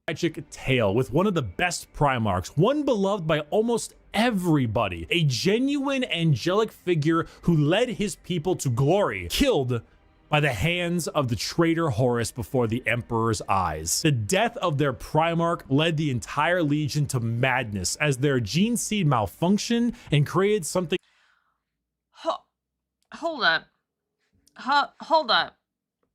tragic tale with one of the best Primarchs, one beloved by almost everybody, a genuine angelic figure who led his people to glory, killed by the hands of the traitor Horus before the Emperor's eyes. The death of their Primarch led the entire Legion to madness as their gene seed malfunctioned and created something. Hold up. Hold up.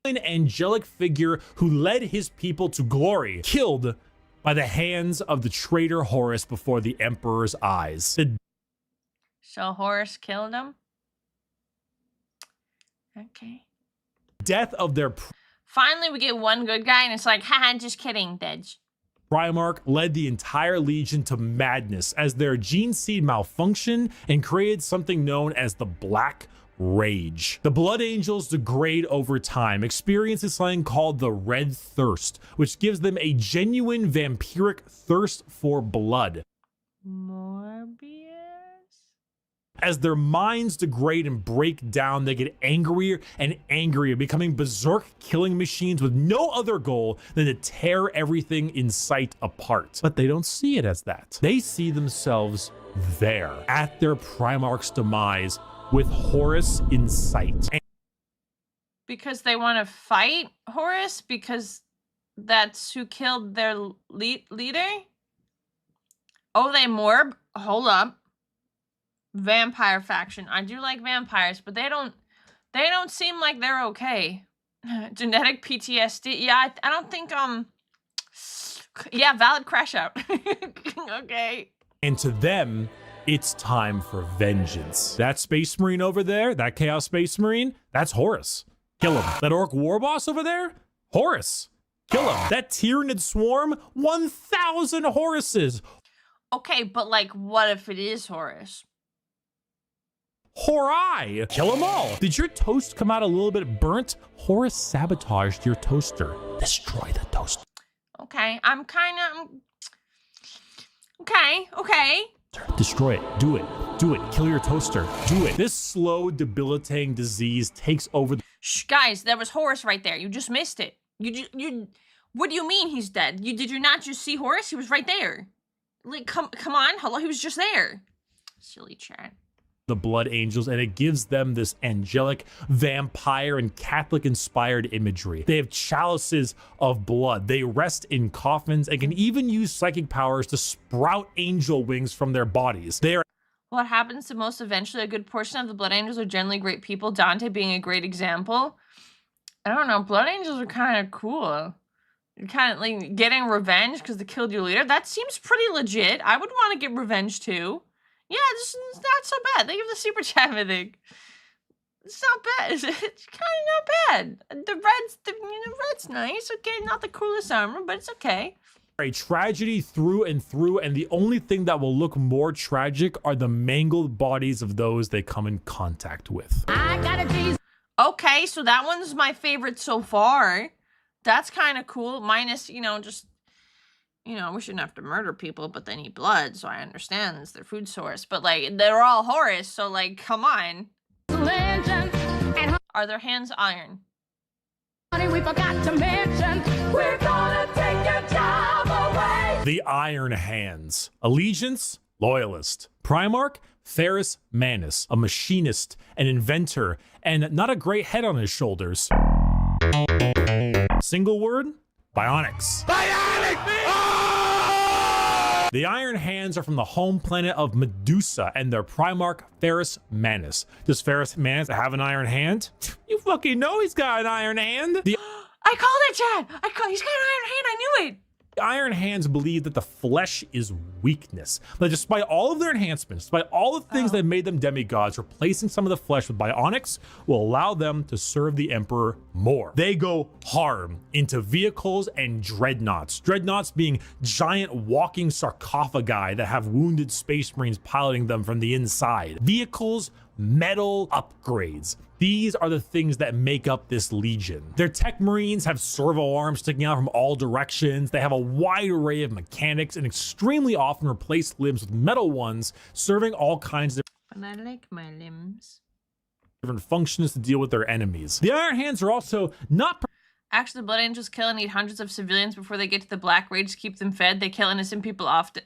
An angelic figure who led his people to glory, killed by the hands of the traitor Horus before the Emperor's eyes. So Horus killed him? Okay. Death of their Finally, we get one good guy, and it's like, haha, just kidding, dead. Primarch led the entire Legion to madness as their gene seed malfunctioned and created something known as the Black Rage. The Blood Angels degrade over time, experiencing something called the Red Thirst, which gives them a genuine vampiric thirst for blood. Morbius? As their minds degrade and break down, they get angrier and angrier, becoming berserk killing machines with no other goal than to tear everything in sight apart. But they don't see it as that. They see themselves there, at their Primarch's demise, with Horus in sight. Because they want to fight Horus? Because that's who killed their leader? Oh, they morb? Hold up. Vampire faction. I do like vampires, but they don't seem like they're okay. Genetic PTSD. Yeah, I don't think yeah, valid crash out. Okay. And to them, it's time for vengeance. That Space Marine over there, that Chaos Space Marine, that's Horus. Kill him. That Orc War Boss over there, Horus. Kill him. That Tyranid Swarm, 1,000 Horuses. Okay, but like, what if it is Horus? Horai! Kill them all. Did your toast come out a little bit burnt? Horus sabotaged your toaster. Destroy the toaster. Okay, I'm kind of... Okay. Destroy it. Do it. Do it. Kill your toaster. Do it. This slow, debilitating disease takes over the... Shh, guys, there was Horus right there. You just missed it. You what do you mean he's dead? Did you not just see Horus? He was right there. Like, come on. Hello, he was just there. Silly chat. The Blood Angels, and it gives them this angelic, vampire, and Catholic-inspired imagery. They have chalices of blood. They rest in coffins and can even use psychic powers to sprout angel wings from their bodies. They are... What happens to most eventually? A good portion of the Blood Angels are generally great people, Dante being a great example. I don't know. Blood Angels are kind of cool. kind of like getting revenge because they killed your leader. That seems pretty legit. I would want to get revenge too. Yeah, it's not so bad. Thank you for the super chat, I think. It's not bad. It's kind of not bad. The red's nice. Okay, not the coolest armor, but it's okay. A tragedy through and through, and the only thing that will look more tragic are the mangled bodies of those they come in contact with. Okay, so that one's my favorite so far. That's kind of cool. Minus, just, we shouldn't have to murder people, but they need blood, so I understand it's their food source. But, like, they're all Horus, so, like, come on. Are their hands iron? We forgot to mention, we're gonna take your job away. The Iron Hands. Allegiance, loyalist. Primarch, Ferrus Manus, a machinist, an inventor, and not a great head on his shoulders. Single word, bionics. The Iron Hands are from the home planet of Medusa and their Primarch, Ferrus Manus. Does Ferrus Manus have an iron hand? You fucking know he's got an iron hand. I called it, Chad. He's got an iron hand. I knew it. The Iron Hands believe that the flesh is weakness. But despite all of their enhancements, despite all the things that made them demigods, replacing some of the flesh with bionics will allow them to serve the Emperor more. They go hard into vehicles and dreadnoughts. Dreadnoughts being giant walking sarcophagi that have wounded space marines piloting them from the inside. Vehicles, metal upgrades. These are the things that make up this legion. Their tech marines have servo arms sticking out from all directions. They have a wide array of mechanics and extremely often replace limbs with metal ones, serving all kinds of But I like my limbs. different functions to deal with their enemies. The Iron Hands are also not Actually, the Blood Angels kill and eat hundreds of civilians before they get to the Black Rage to keep them fed. They kill innocent people often.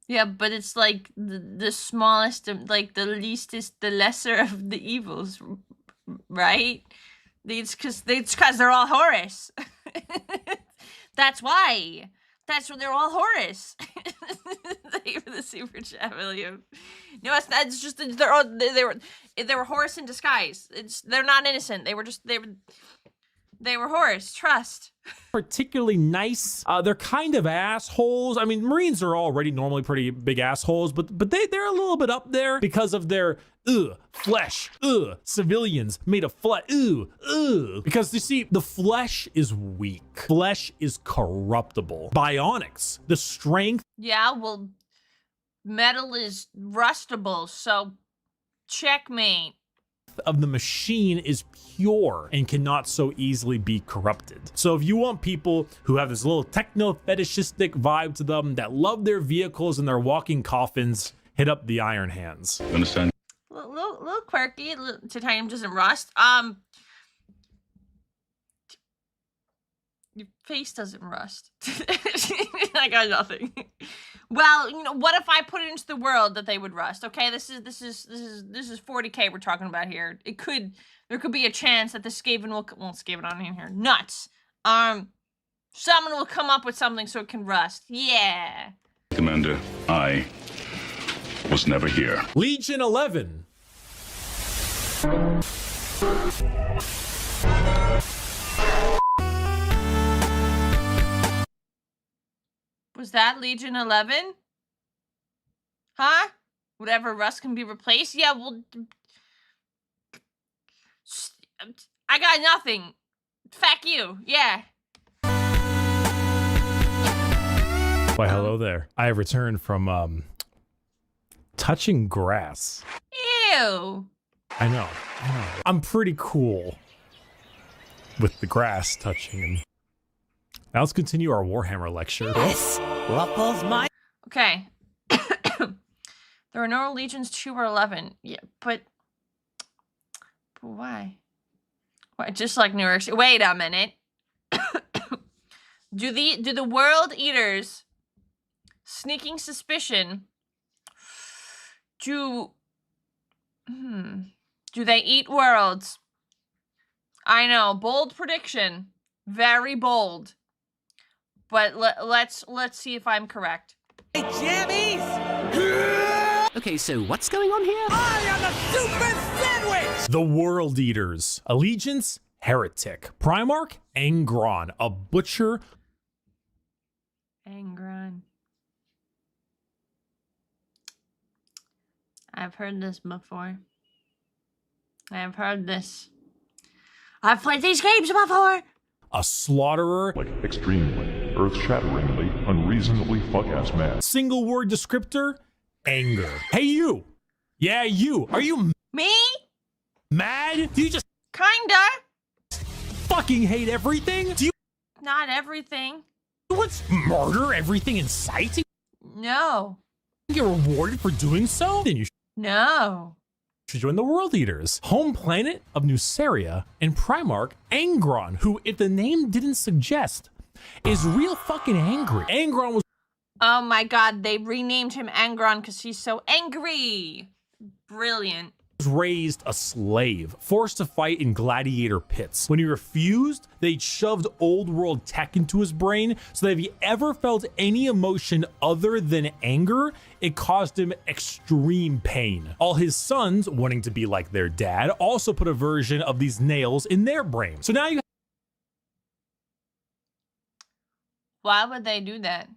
Yeah, but it's like the smallest, like the leastest, the lesser of the evils, right? It's because they're all Horus. That's why. That's when they're all Horus. Thank you for the super chat, William. No, it's not. It's just they were Horus in disguise. They're not innocent. They were Horus. Trust. particularly nice. They're kind of assholes. I mean, Marines are already normally pretty big assholes, but they're a little bit up there because of their flesh, civilians made of flesh, because you see, the flesh is weak. Flesh is corruptible. Bionics, the strength. Yeah, well, metal is rustable, so checkmate. Of the machine is pure and cannot so easily be corrupted. So if you want people who have this little techno fetishistic vibe to them, that love their vehicles and their walking coffins, hit up the Iron Hands. Understand? Little quirky. Titanium doesn't rust. Your face doesn't rust. I got nothing. Well, you know, what if I put it into the world that they would rust? Okay, this is 40K we're talking about here. There could be a chance that the Skaven Skaven on in here. Nuts. Someone will come up with something so it can rust. Yeah. Commander, I was never here. Legion 11. Was that Legion 11? Huh? Whatever rust can be replaced? Yeah, well... I got nothing. Fuck you. Yeah. Why, hello there. I have returned from, touching grass. Ew. I know. I'm pretty cool with the grass touching him. Now let's continue our Warhammer lecture. This ruffles my... Okay. There are no legions 2 or 11. Yeah, but why? Why? Just like New York City. Wait a minute. Do the World Eaters, sneaking suspicion, do they eat worlds? I know, bold prediction, very bold. But let's see if I'm correct. Hey, jammies! Okay, so what's going on here? I am a super sandwich! The World Eaters. Allegiance, heretic. Primarch Angron, a butcher. Angron. I've heard this before. I've heard this. I've played these games before. A slaughterer. Like extremely, earth-shatteringly, unreasonably fuck-ass mad. Single word descriptor, anger. Hey you. Yeah, you. Are you me? Mad? Do you just kinda fucking hate everything? Do you not everything? Let's murder everything in sight? No. Get rewarded for doing so? Then you no. should join the World Eaters, home planet of Nuceria, and Primarch Angron, who, if the name didn't suggest, is real fucking angry. Angron was— oh my god, they renamed him Angron because he's so angry. Brilliant. Raised a slave, forced to fight in gladiator pits. When he refused, they shoved old world tech into his brain, so that if he ever felt any emotion other than anger, it caused him extreme pain. All his sons, wanting to be like their dad, also put a version of these nails in their brain. So now you— why would they do that?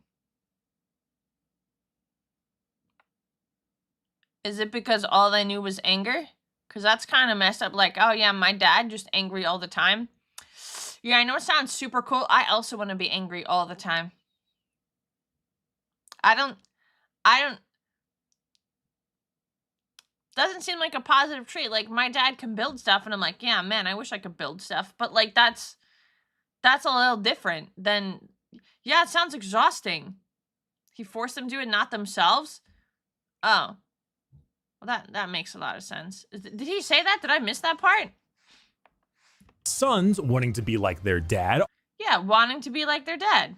Is it because all they knew was anger? Because that's kind of messed up. Like, oh yeah, my dad just angry all the time. Yeah, I know it sounds super cool. I also want to be angry all the time. I don't, doesn't seem like a positive trait. Like, my dad can build stuff and I'm like, yeah, man, I wish I could build stuff. But like, that's a little different than, yeah, it sounds exhausting. He forced them to do it, not themselves. Oh. Well, that makes a lot of sense. Did he say that? Did I miss that part? Sons wanting to be like their dad. Yeah, wanting to be like their dad.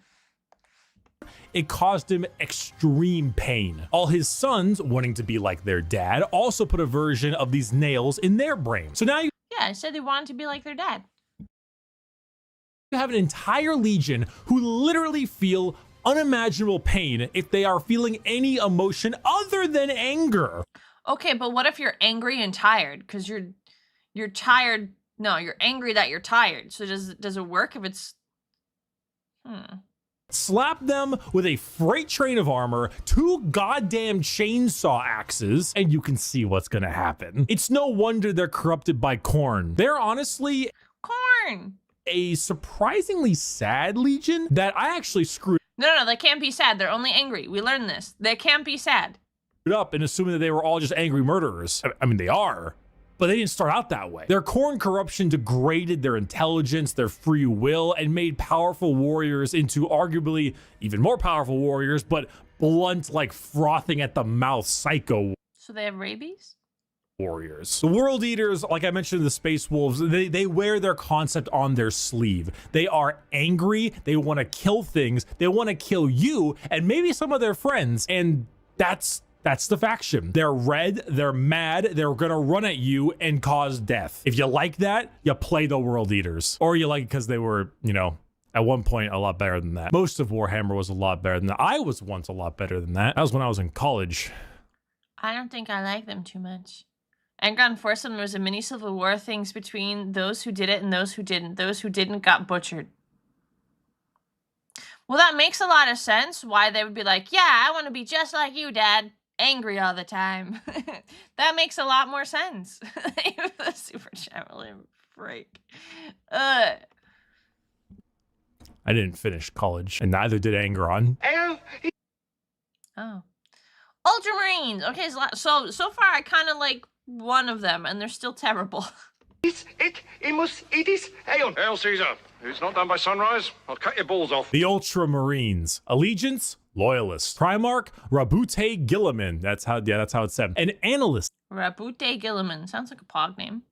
It caused him extreme pain. All his sons, wanting to be like their dad, also put a version of these nails in their brain. So now you— yeah, I said they wanted to be like their dad. You have an entire legion who literally feel unimaginable pain if they are feeling any emotion other than anger. Okay, but what if you're angry and tired? Because you're tired. No, you're angry that you're tired. So does it work if it's... Slap them with a freight train of armor, 2 goddamn chainsaw axes, and you can see what's gonna happen. It's no wonder they're corrupted by corn. They're honestly... corn! A surprisingly sad legion that I actually screwed... No, they can't be sad. They're only angry. We learned this. They can't be sad. Up and assuming that they were all just angry murderers. I mean, they are, but they didn't start out that way. Their corn corruption degraded their intelligence, their free will, and made powerful warriors into arguably even more powerful warriors, but blunt, like frothing at the mouth psycho. So they have rabies? Warriors. The World Eaters, like I mentioned in the Space Wolves, they wear their concept on their sleeve. They are angry, they want to kill things, they want to kill you, and maybe some of their friends, and that's the faction. They're red, they're mad, they're gonna run at you and cause death. If you like that, you play the World Eaters. Or you like it because they were, you know, at one point a lot better than that. Most of Warhammer was a lot better than that. I was once a lot better than that. That was when I was in college. I don't think I like them too much. Angron forced them. There was a mini civil war things between those who did it and those who didn't. Those who didn't got butchered. Well, that makes a lot of sense. Why they would be like, yeah, I want to be just like you, Dad. Angry all the time. That makes a lot more sense. The super chat William freak. I didn't finish college, and neither did Angron. Oh. Ultramarines! Okay, so far I kind of like one of them, and they're still terrible. It is Aeon. Hail Caesar. If it's not done by sunrise, I'll cut your balls off. The Ultramarines. Allegiance, Loyalists. Primarch, Rabute Gilliman. That's how it's said. An Analyst. Rabute Gilliman. Sounds like a pog name.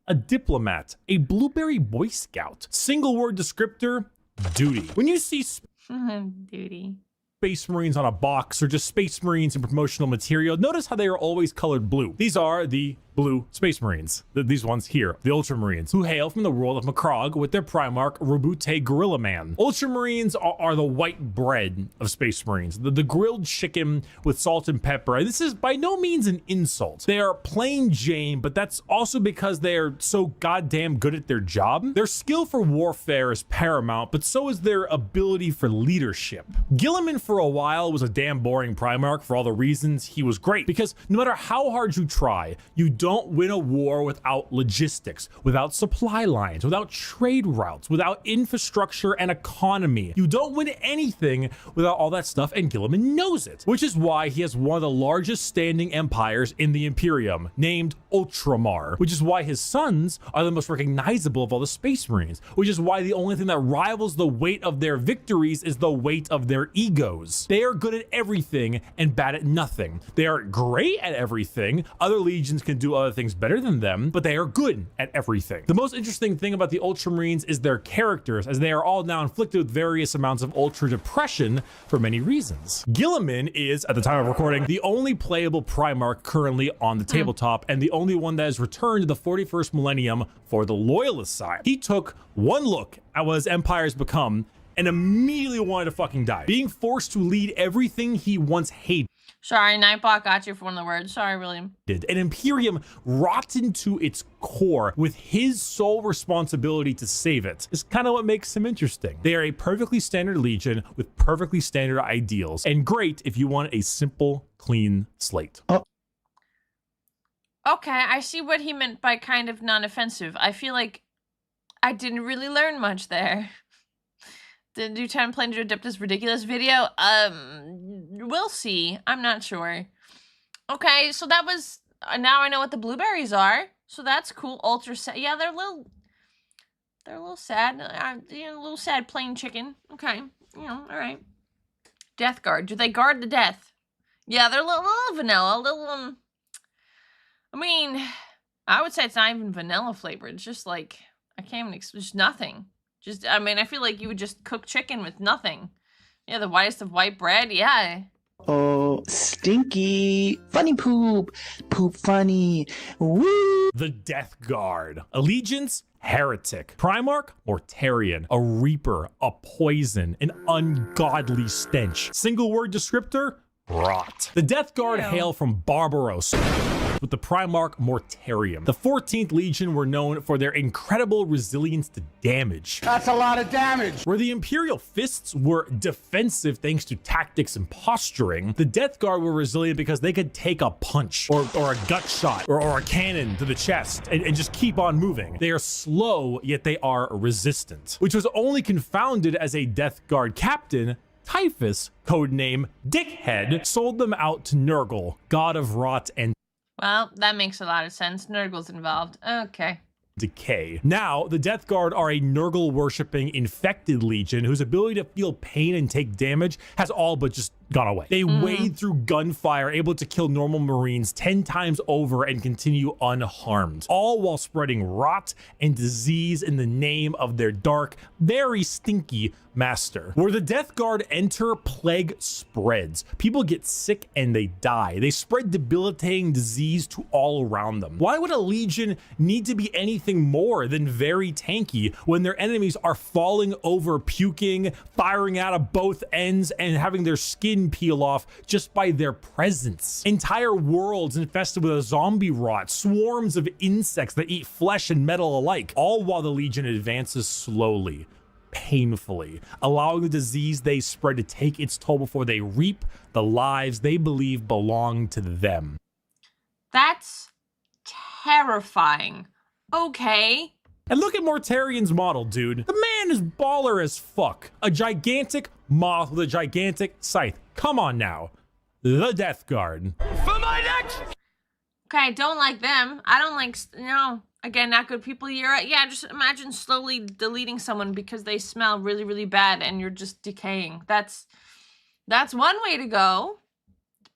A Diplomat. A Blueberry Boy Scout. Single word descriptor, duty. When you see... duty. Space Marines on a box or just Space Marines in promotional material, notice how they are always colored blue. These are the blue Space Marines. These ones here, the Ultramarines, who hail from the world of Macrog with their Primarch, Robute Gorilla Man. Ultramarines are the white bread of Space Marines, the grilled chicken with salt and pepper. And this is by no means an insult. They are plain Jane, but that's also because they are so goddamn good at their job. Their skill for warfare is paramount, but so is their ability for leadership. Gilliman for a while was a damn boring Primarch for all the reasons he was great, because no matter how hard you try, you don't win a war without logistics, without supply lines, without trade routes, without infrastructure and economy. You don't win anything without all that stuff, and Gilliman knows it, which is why he has one of the largest standing empires in the Imperium, named Ultramar, which is why his sons are the most recognizable of all the Space Marines, which is why the only thing that rivals the weight of their victories is the weight of their egos. They are good at everything and bad at nothing. They are great at everything. Other legions can do other things better than them, but they are good at everything. The most interesting thing about the Ultramarines is their characters, as they are all now inflicted with various amounts of Ultra depression for many reasons. Gilliman is, at the time of recording, the only playable Primarch currently on the tabletop, and the only one that has returned to the 41st millennium for the Loyalist side. He took one look at what his empire has become and immediately wanted to fucking die, being forced to lead everything he once hated. Sorry, Nightbot got you for one of the words. Sorry, William. An Imperium rotten to its core with his sole responsibility to save it is kind of what makes him interesting. They are a perfectly standard legion with perfectly standard ideals, and great if you want a simple, clean slate. Okay, I see what he meant by kind of non-offensive. I feel like I didn't really learn much there. Did you try and plan to adapt this ridiculous video? We'll see. I'm not sure. Okay, so that was... now I know what the blueberries are. So that's cool. Ultra sad. Yeah, they're a little sad. You know, a little sad plain chicken. Okay. You know, all right. Death Guard. Do they guard the death? Yeah, they're a little vanilla. A little, I mean, I would say it's not even vanilla flavored. It's just like, I can't even... just nothing. Just, I mean, I feel like you would just cook chicken with nothing. Yeah, the whitest of white bread, yeah. Oh, stinky. Funny poop. Poop funny. Woo! The Death Guard. Allegiance, heretic. Primarch, Mortarian. A reaper, a poison, an ungodly stench. Single word descriptor, rot. The Death Guard hail from Barbaros, with the Primarch Mortarium. The 14th Legion were known for their incredible resilience to damage. That's a lot of damage. Where the Imperial Fists were defensive thanks to tactics and posturing, the Death Guard were resilient because they could take a punch or a gut shot or a cannon to the chest and just keep on moving. They are slow, yet they are resistant, which was only confounded as a Death Guard captain, Typhus, codename Dickhead, sold them out to Nurgle, god of rot and well, that makes a lot of sense. Nurgle's involved. Okay. decay. Now, the Death Guard are a Nurgle-worshipping infected legion whose ability to feel pain and take damage has all but just gone away. They wade through gunfire, able to kill normal Marines 10 times over and continue unharmed, all while spreading rot and disease in the name of their dark, very stinky master. Where the Death Guard enter, plague spreads. People get sick and they die. They spread debilitating disease to all around them. Why would a legion need to be anything more than very tanky when their enemies are falling over, puking, firing out of both ends, and having their skin peel off just by their presence? Entire worlds infested with a zombie rot, swarms of insects that eat flesh and metal alike, all while the legion advances slowly, painfully, allowing the disease they spread to take its toll before they reap the lives they believe belong to them. That's terrifying. Okay. And look at Mortarian's model, dude. The man is baller as fuck. A gigantic moth with a gigantic scythe. Come on now. The Death Guard. For my next! Okay, I don't like them. I don't like, no. Again, not good people. You're right. Yeah, just imagine slowly deleting someone because they smell really, really bad and you're just decaying. That's one way to go.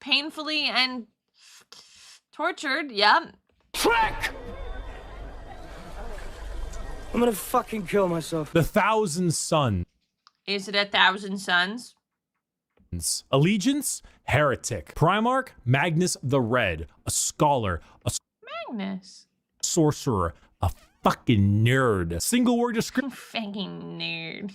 Painfully and tortured, yeah. Trick! I'm gonna fucking kill myself. The Thousand Sons. Is it 1,000 Suns? Allegiance, heretic. Primarch, Magnus the Red, a scholar, a Magnus. sorcerer, a fucking nerd. Single word Fucking nerd.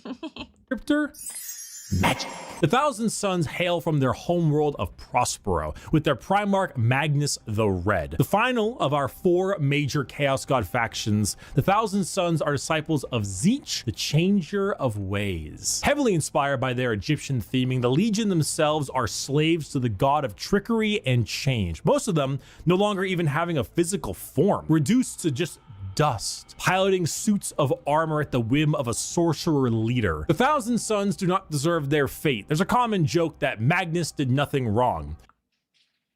descriptor, magic. The Thousand Sons hail from their homeworld of Prospero, with their Primarch Magnus the Red. The final of our 4 major Chaos God factions, the Thousand Sons are disciples of Tzeentch, the Changer of Ways. Heavily inspired by their Egyptian theming, the Legion themselves are slaves to the god of trickery and change. Most of them no longer even having a physical form, reduced to just dust, piloting suits of armor at the whim of a sorcerer leader. The Thousand Sons do not deserve their fate. There's a common joke that Magnus did nothing wrong.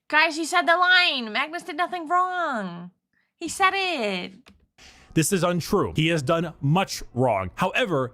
Guys, he said the line. Magnus did nothing wrong. He said it. This is untrue. He has done much wrong. However,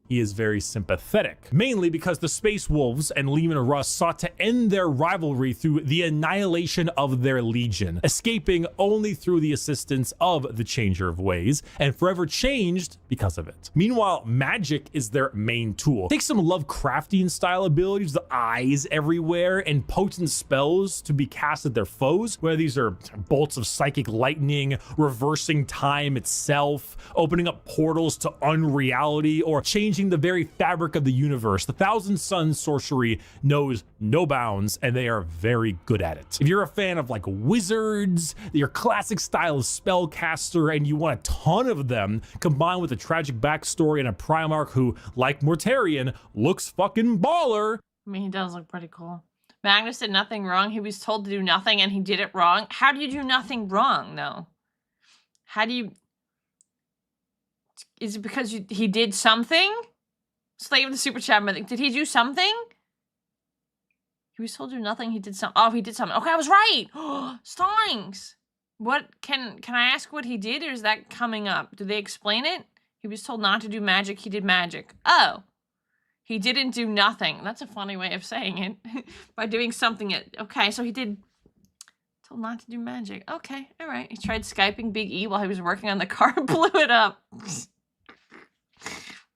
he is very sympathetic, mainly because the Space Wolves and Leman Russ sought to end their rivalry through the annihilation of their legion, escaping only through the assistance of the Changer of Ways, and forever changed because of it. Meanwhile, magic is their main tool. Take some Lovecraftian style abilities, the eyes everywhere, and potent spells to be cast at their foes, whether these are bolts of psychic lightning, reversing time itself, opening up portals to unreality, or changing the very fabric of the universe. The Thousand Sons sorcery knows no bounds, and they are very good at it. If you're a fan of like wizards, your classic style of spellcaster, and you want a ton of them, combined with a tragic backstory and a Primarch who, like Mortarion, looks fucking baller. I mean, he does look pretty cool. Magnus did nothing wrong. He was told to do nothing, and he did it wrong. How do you do nothing wrong, though? How do you... Is it because he did something? Slave of the Super Chat, did he do something? He was told to do nothing. He did something. Oh, he did something. Okay, I was right. Stonks. What can I ask what he did, or is that coming up? Do they explain it? He was told not to do magic. He did magic. Oh, he didn't do nothing. That's a funny way of saying it. By doing something. Okay, so he did. Told not to do magic. Okay, all right. He tried Skyping Big E while he was working on the car and blew it up.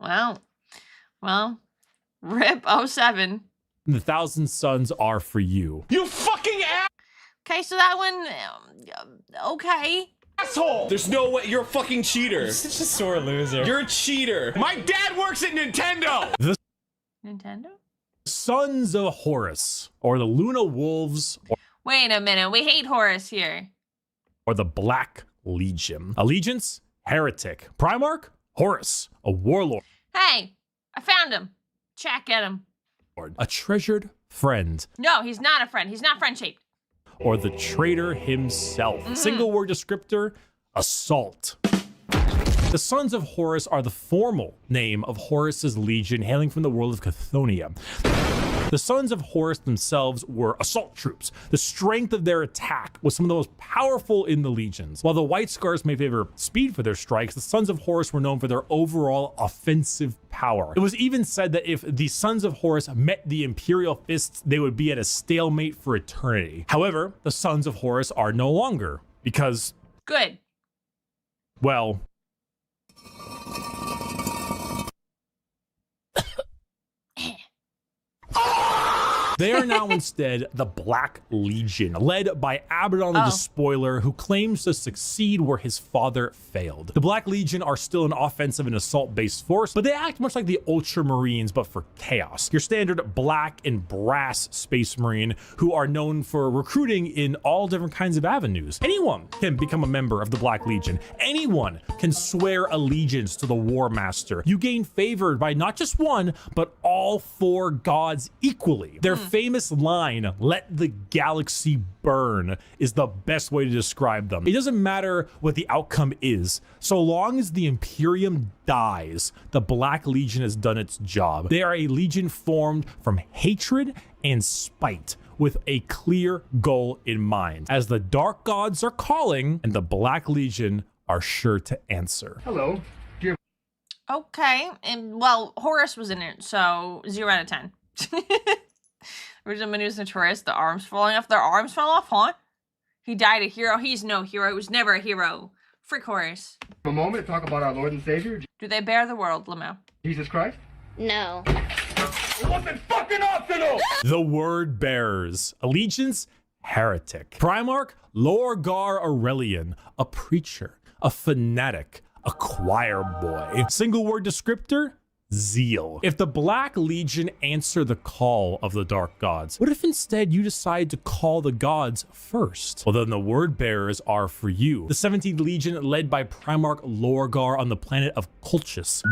Wow. Well, RIP 07. The Thousand Sons are for you. You fucking ass! Okay, so that one, okay. Asshole! There's no way, you're a fucking cheater. You're such a sore loser. You're a cheater. My dad works at Nintendo! Nintendo? Sons of Horus, or the Luna Wolves, Wait a minute, we hate Horus here. Or the Black Legion. Allegiance, heretic. Primarch, Horus, a warlord. Hey, I found him. Check at him. A treasured friend. No, he's not a friend. He's not friend-shaped. Or the traitor himself. Single word descriptor, assault. The Sons of Horus are the formal name of Horus's legion, hailing from the world of Chthoniya. The Sons of Horus themselves were assault troops. The strength of their attack was some of the most powerful in the legions. While the White Scars may favor speed for their strikes, the Sons of Horus were known for their overall offensive power. It was even said that if the Sons of Horus met the Imperial Fists, they would be at a stalemate for eternity. However, the Sons of Horus are no longer, because... Good. Well... They are now instead the Black Legion, led by Abaddon the Despoiler, who claims to succeed where his father failed. The Black Legion are still an offensive and assault-based force, but they act much like the Ultramarines, but for chaos. Your standard black and brass Space Marine, who are known for recruiting in all different kinds of avenues. Anyone can become a member of the Black Legion. Anyone can swear allegiance to the War Master. You gain favor by not just one, but all 4 gods equally. Their famous line, "Let the galaxy burn," is the best way to describe them. It doesn't matter what the outcome is. So long as the Imperium dies, the Black Legion has done its job. They are a legion formed from hatred and spite, with a clear goal in mind. As the Dark Gods are calling, and the Black Legion are sure to answer. Hello. Okay, and well, Horus was in it, so 0 out of 10. Original menu is notorious. The arms falling off. Their arms fell off, huh? He died a hero. He's no hero. He was never a hero. Frick Horus. A moment to talk about our Lord and Savior. Do they bear the world, Lamo? Jesus Christ? No. It wasn't fucking optional! The word bearers. Allegiance, heretic. Primarch, Lorgar Aurelian, a preacher, a fanatic, a choir boy. Single word descriptor, zeal. If the Black Legion answer the call of the Dark Gods, what if instead you decide to call the gods first? Well, then the word bearers are for you. The 17th Legion, led by Primarch Lorgar on the planet of Colchis.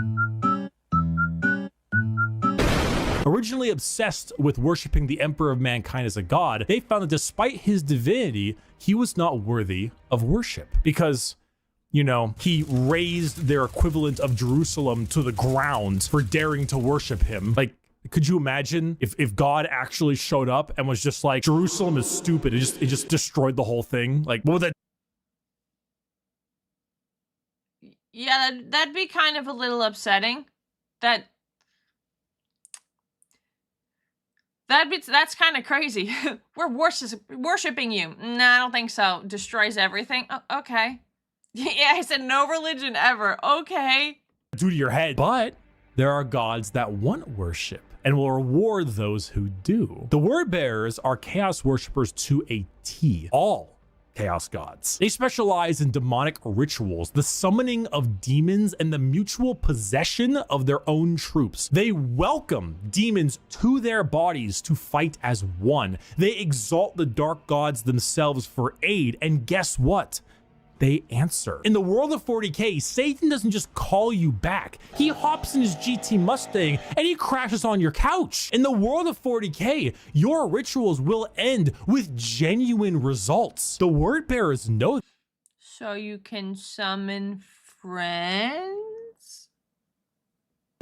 Originally obsessed with worshiping the Emperor of Mankind as a god, they found that despite his divinity, he was not worthy of worship because, you know, he razed their equivalent of Jerusalem to the ground for daring to worship him. Like, could you imagine if God actually showed up and was just like, Jerusalem is stupid, it just destroyed the whole thing? Like, what would that? Yeah, that'd be kind of a little upsetting. That's kind of crazy. We're worshiping you. Nah, I don't think so. Destroys everything. Okay. Yeah, I said no religion ever. Okay. Do to your head. But there are gods that want worship and will reward those who do. The word bearers are chaos worshippers to a T. All chaos gods. They specialize in demonic rituals, the summoning of demons, and the mutual possession of their own troops. They welcome demons to their bodies to fight as one. They exalt the dark gods themselves for aid, and guess what? They answer. In the world of 40k, Satan doesn't just call you back. He hops in his GT Mustang and he crashes on your couch. In the world of 40k, your rituals will end with genuine results. The word bearers know. So you can summon friends?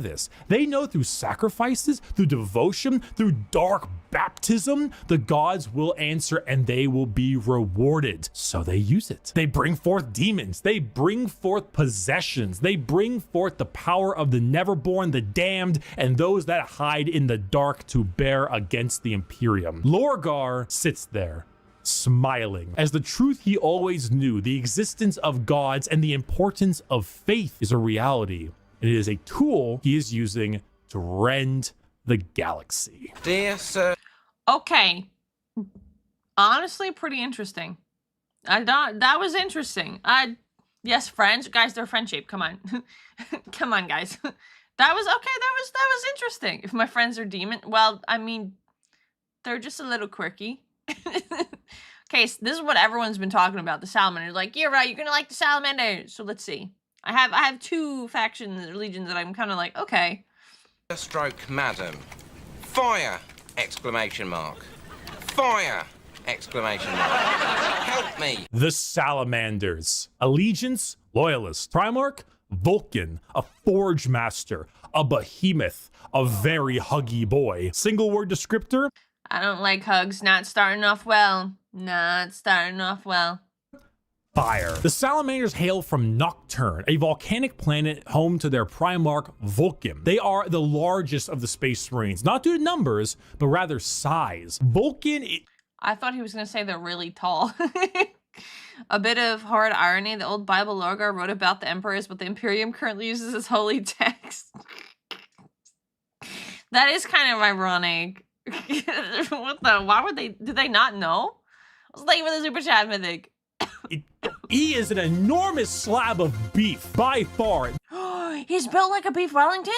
This. They know through sacrifices, through devotion, through dark baptism, the gods will answer and they will be rewarded. So they use it. They bring forth demons. They bring forth possessions. They bring forth the power of the neverborn, the damned, and those that hide in the dark to bear against the Imperium. Lorgar sits there, smiling, as the truth he always knew, the existence of gods and the importance of faith is a reality. It is a tool he is using to rend the galaxy. Dear sir. Okay. Honestly, pretty interesting. That was interesting. Yes, friends. Guys, they're friend shaped. Come on. Come on, guys. That was okay. That was interesting. If my friends are demon, well, I mean, they're just a little quirky. Okay, so this is what everyone's been talking about, the salamanders. Like, you're right, you're gonna like the salamanders. So let's see. I have two factions or legions that I'm kind of like, okay. Stroke, madam. Fire! Exclamation mark. Fire! Exclamation mark. Help me! The Salamanders. Allegiance, loyalist. Primarch, Vulcan, a forge master, a behemoth, a very huggy boy. Single word descriptor. I don't like hugs. Not starting off well. Not starting off well. Fire. The Salamanders hail from Nocturne, a volcanic planet home to their Primarch Vulcan. They are the largest of the Space Marines, not due to numbers, but rather size. Vulcan. I thought he was going to say they're really tall. A bit of hard irony. The old Bible Lorgar wrote about the emperors, but the Imperium currently uses as holy text. That is kind of ironic. What the? Why would they? Did they not know? I was like with a super chat mythic. He is an enormous slab of beef, by far. He's built like a beef Wellington?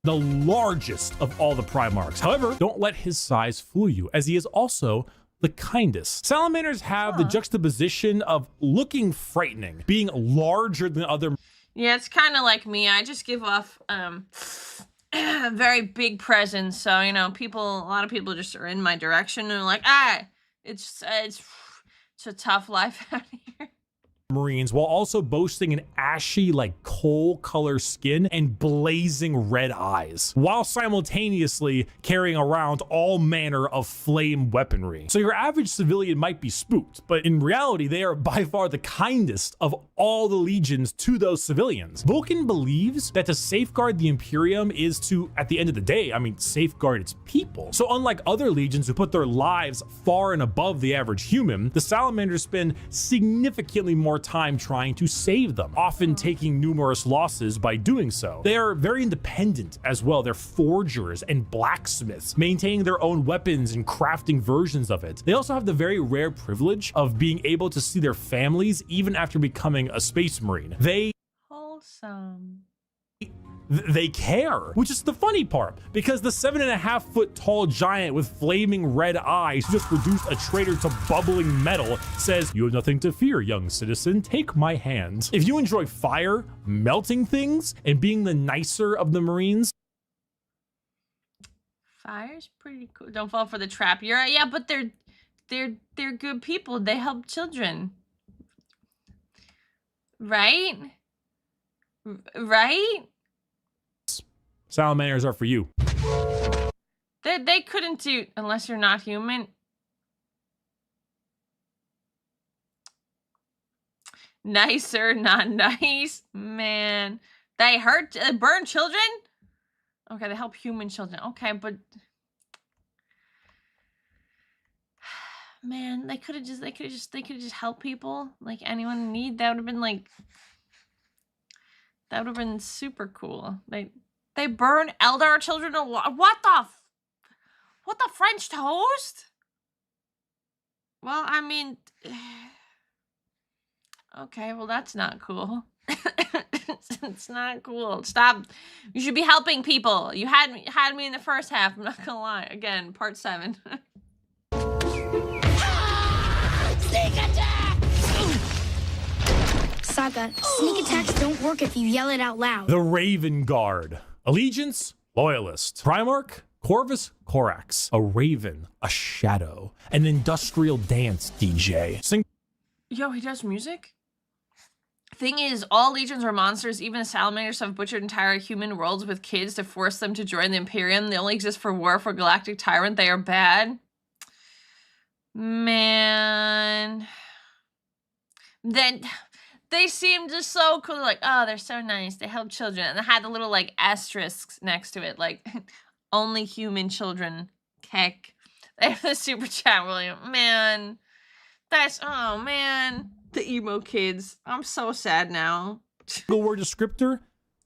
The largest of all the Primarchs. However, don't let his size fool you, as he is also the kindest. Salamanders have the juxtaposition of looking frightening, being larger than other. Yeah, it's kind of like me. I just give off a very big presence. So, you know, a lot of people just are in my direction and are like, it's a tough life out here. Marines, while also boasting an ashy, like coal color skin and blazing red eyes, while simultaneously carrying around all manner of flame weaponry. So your average civilian might be spooked, but in reality, they are by far the kindest of all the legions to those civilians. Vulcan believes that to safeguard the Imperium is to, at the end of the day, safeguard its people. So unlike other legions who put their lives far and above the average human, the Salamanders spend significantly more more time trying to save them, often taking numerous losses by doing so. They are very independent as well. They're forgers and blacksmiths, maintaining their own weapons and crafting versions of it. They also have the very rare privilege of being able to see their families even after becoming a space marine. They care, which is the funny part, because the 7.5-foot tall giant with flaming red eyes who just reduced a traitor to bubbling metal says, "You have nothing to fear, young citizen. Take my hand." If you enjoy fire, melting things, and being the nicer of the Marines, fire's pretty cool. Don't fall for the trap. You're right. Yeah, but they're good people. They help children. Right? Right? salamanders are for you. They couldn't do, unless you're not human. Nicer, not nice. Man. They hurt, burn children? Okay, they help human children. Okay, but man, they could have just helped people. Like anyone in need. That would have been like, that would have been super cool. They burn Eldar children alive. What the French toast? Well, I mean, okay, well that's not cool. It's not cool. Stop. You should be helping people. You had me in the first half. I'm not gonna lie. Again, part 7. Sneak attack! Saga, sneak attacks don't work if you yell it out loud. The Raven Guard. Allegiance, Loyalist. Primarch, Corvus Corax. A Raven, a Shadow. An industrial dance DJ. Yo, he does music? Thing is, all legions are monsters. Even the salamanders have butchered entire human worlds with kids to force them to join the Imperium. They only exist for war for Galactic Tyrant. They are bad. Man. Then they seem just so cool. Like, oh, they're so nice. They help children. And they had the little, like, asterisks next to it. Like, only human children. Heck. They have the super chat, William. Man. That's, oh, man. The emo kids. I'm so sad now. The word descriptor?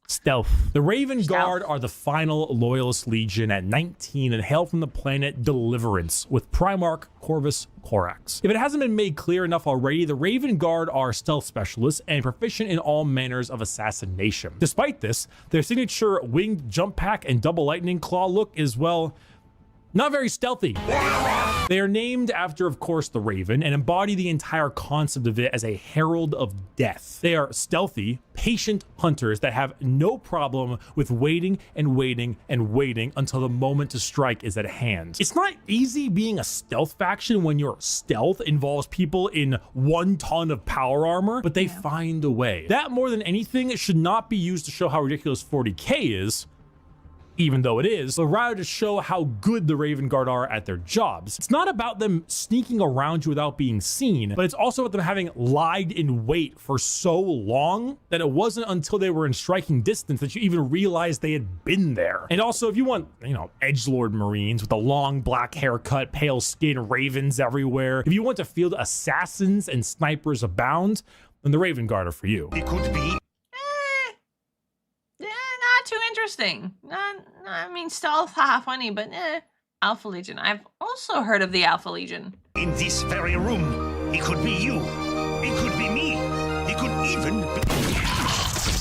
Stealth. The Raven Guard are the final Loyalist Legion at 19 and hail from the planet Deliverance with Primarch Corvus Corax. If it hasn't been made clear enough already, the Raven Guard are stealth specialists and proficient in all manners of assassination. Despite this, their signature winged jump pack and double lightning claw look is, well, not very stealthy. They are named after, of course, the Raven and embody the entire concept of it as a herald of death. They are stealthy, patient hunters that have no problem with waiting and waiting and waiting until the moment to strike is at hand. It's not easy being a stealth faction when your stealth involves people in 1 ton of power armor, but they find a way. That, more than anything, should not be used to show how ridiculous 40k is, even though it is, but rather to show how good the Raven Guard are at their jobs. It's not about them sneaking around you without being seen, but it's also about them having lied in wait for so long that it wasn't until they were in striking distance that you even realized they had been there. And also, if you want, you know, edgelord Marines with a long black haircut, pale skin, ravens everywhere, if you want to field assassins and snipers abound, then the Raven Guard are for you. It could be not too interesting. I mean, stealth, haha, funny, but Alpha Legion. I've also heard of the Alpha Legion. in this very room. It could be you. It could be me. It could even be...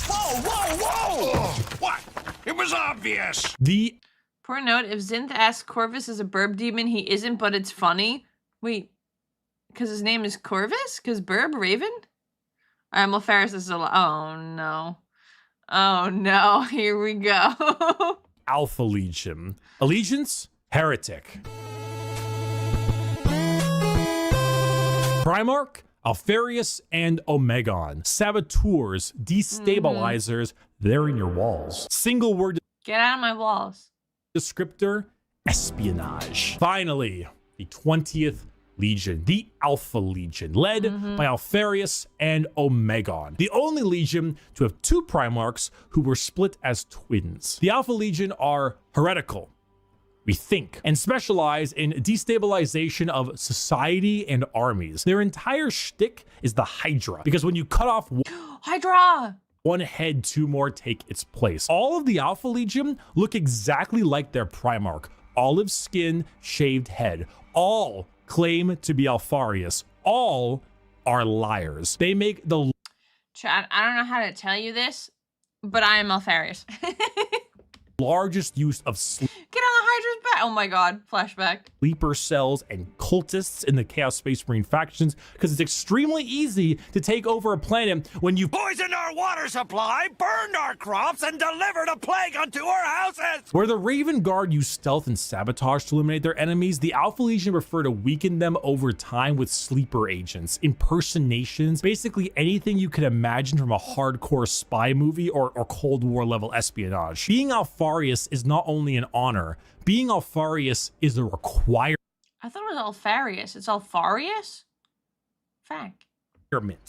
Whoa, whoa, whoa! What? It was obvious. The poor note, if Zinth asks Corvus is a burb demon, he isn't, but it's funny. Wait, because his name is Corvus? Because burb, Raven? Almofaris is alive. Oh, no. Oh no, here we go. Alpha Legion. Allegiance, Heretic. Primarch, Alfarius, and Omegon. Saboteurs, destabilizers, they're in your walls. Single word Get out of my walls. descriptor, espionage. Finally, the 20th Legion, the Alpha Legion, led by Alfarius and Omegon, the only Legion to have 2 Primarchs who were split as twins. The Alpha Legion are heretical, we think, and specialize in destabilization of society and armies. Their entire shtick is the Hydra, because when you cut off Hydra! one head, two more take its place. All of the Alpha Legion look exactly like their Primarch. Olive skin, shaved head. All claim to be Alfarius. All are liars. They make the... Chad, I don't know how to tell you this, but I am Alfarius. largest use of Get on the Hydra's back. Oh my god, flashback. sleeper cells and cultists in the Chaos Space Marine factions, because it's extremely easy to take over a planet when you Poisoned our water supply, burned our crops, and delivered a plague unto our houses! Where the Raven Guard use stealth and sabotage to eliminate their enemies, the Alpha Legion prefer to weaken them over time with sleeper agents, impersonations, basically anything you can imagine from a hardcore spy movie or Cold War level espionage. Being Alfarius is not only an honor, being Alfarius is a requirement. I thought it was Alfarius. It's Alfarius? Fact.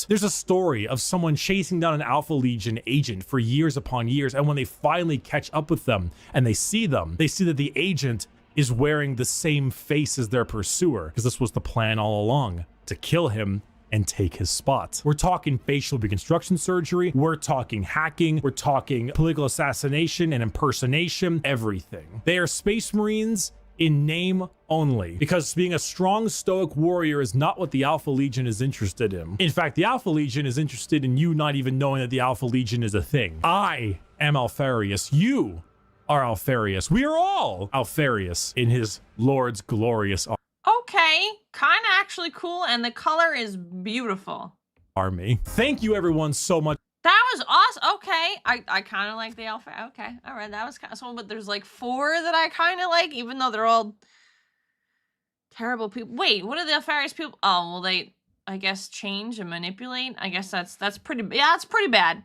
There's a story of someone chasing down an Alpha Legion agent for years upon years, and when they finally catch up with them and they see them, they see that the agent is wearing the same face as their pursuer, because this was the plan all along, to kill him and take his spot. We're talking facial reconstruction surgery, we're talking hacking, we're talking political assassination and impersonation, everything. They are Space Marines in name only, because being a strong stoic warrior is not what the Alpha Legion is interested in. In fact, the Alpha Legion is interested in you not even knowing that the Alpha Legion is a thing. I am Alfarius. You are Alfarius. We are all Alfarius in his Lord's glorious Okay, kind of actually cool, and the color is beautiful. army. Thank you everyone so much. That was awesome. Okay, I kind of like the Alpha. Okay, all right, that was kind of cool, but there's like 4 that I kind of like, even though they're all terrible people. Wait, what are the Alfarius people? Oh, well, they, I guess, change and manipulate. I guess that's pretty, yeah, that's pretty bad.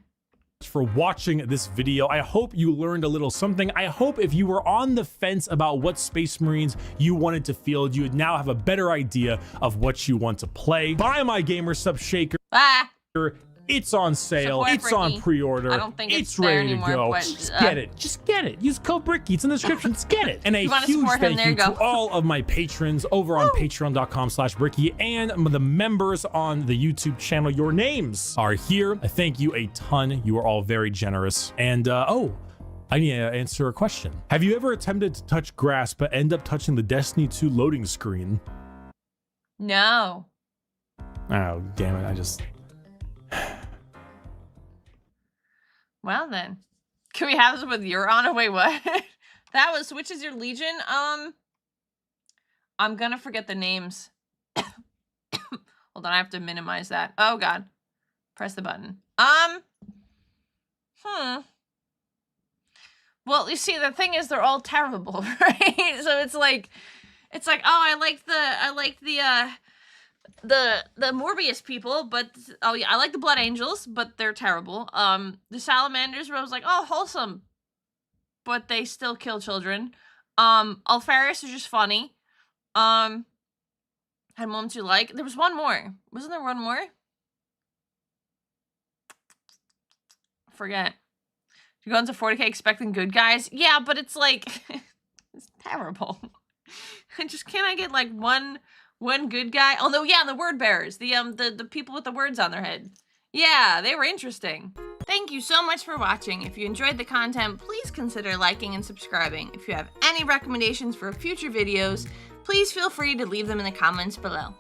For watching this video. I hope you learned a little something. I hope if you were on the fence about what Space Marines you wanted to field, you would now have a better idea of what you want to play. Buy my Gamer Sub Shaker. Ah. It's on sale. Support it's Bricky. on pre-order. I don't think it's there ready anymore, to go. but, Just get it. Just get it. Use code Bricky. It's in the description. Just get it. And a huge thank you to all of my patrons over on patreon.com/Bricky and the members on the YouTube channel. Your names are here. I thank you a ton. You are all very generous. And oh, I need to answer a question. Have you ever attempted to touch grass but end up touching the Destiny 2 loading screen? No. Oh, damn it. I just... Well then, can we have this with your honor? Wait, what? That was, which is your legion? I'm gonna forget the names. Hold on, I have to minimize that. Oh god, press the button. Well, you see, the thing is, they're all terrible, right? So it's like, oh, I like the Morbius people, but oh yeah, I like the Blood Angels, but they're terrible. The Salamanders, where I was like, oh, wholesome, but they still kill children. Alfarius is just funny. Had moments you like. There was one more. Wasn't there one more? Forget. You go into 40K expecting good guys. Yeah, but it's like it's terrible. Can I get like one good guy? Oh no, yeah, the word bearers, the people with the words on their head. Yeah, they were interesting. Thank you so much for watching. If you enjoyed the content, please consider liking and subscribing. If you have any recommendations for future videos, please feel free to leave them in the comments below.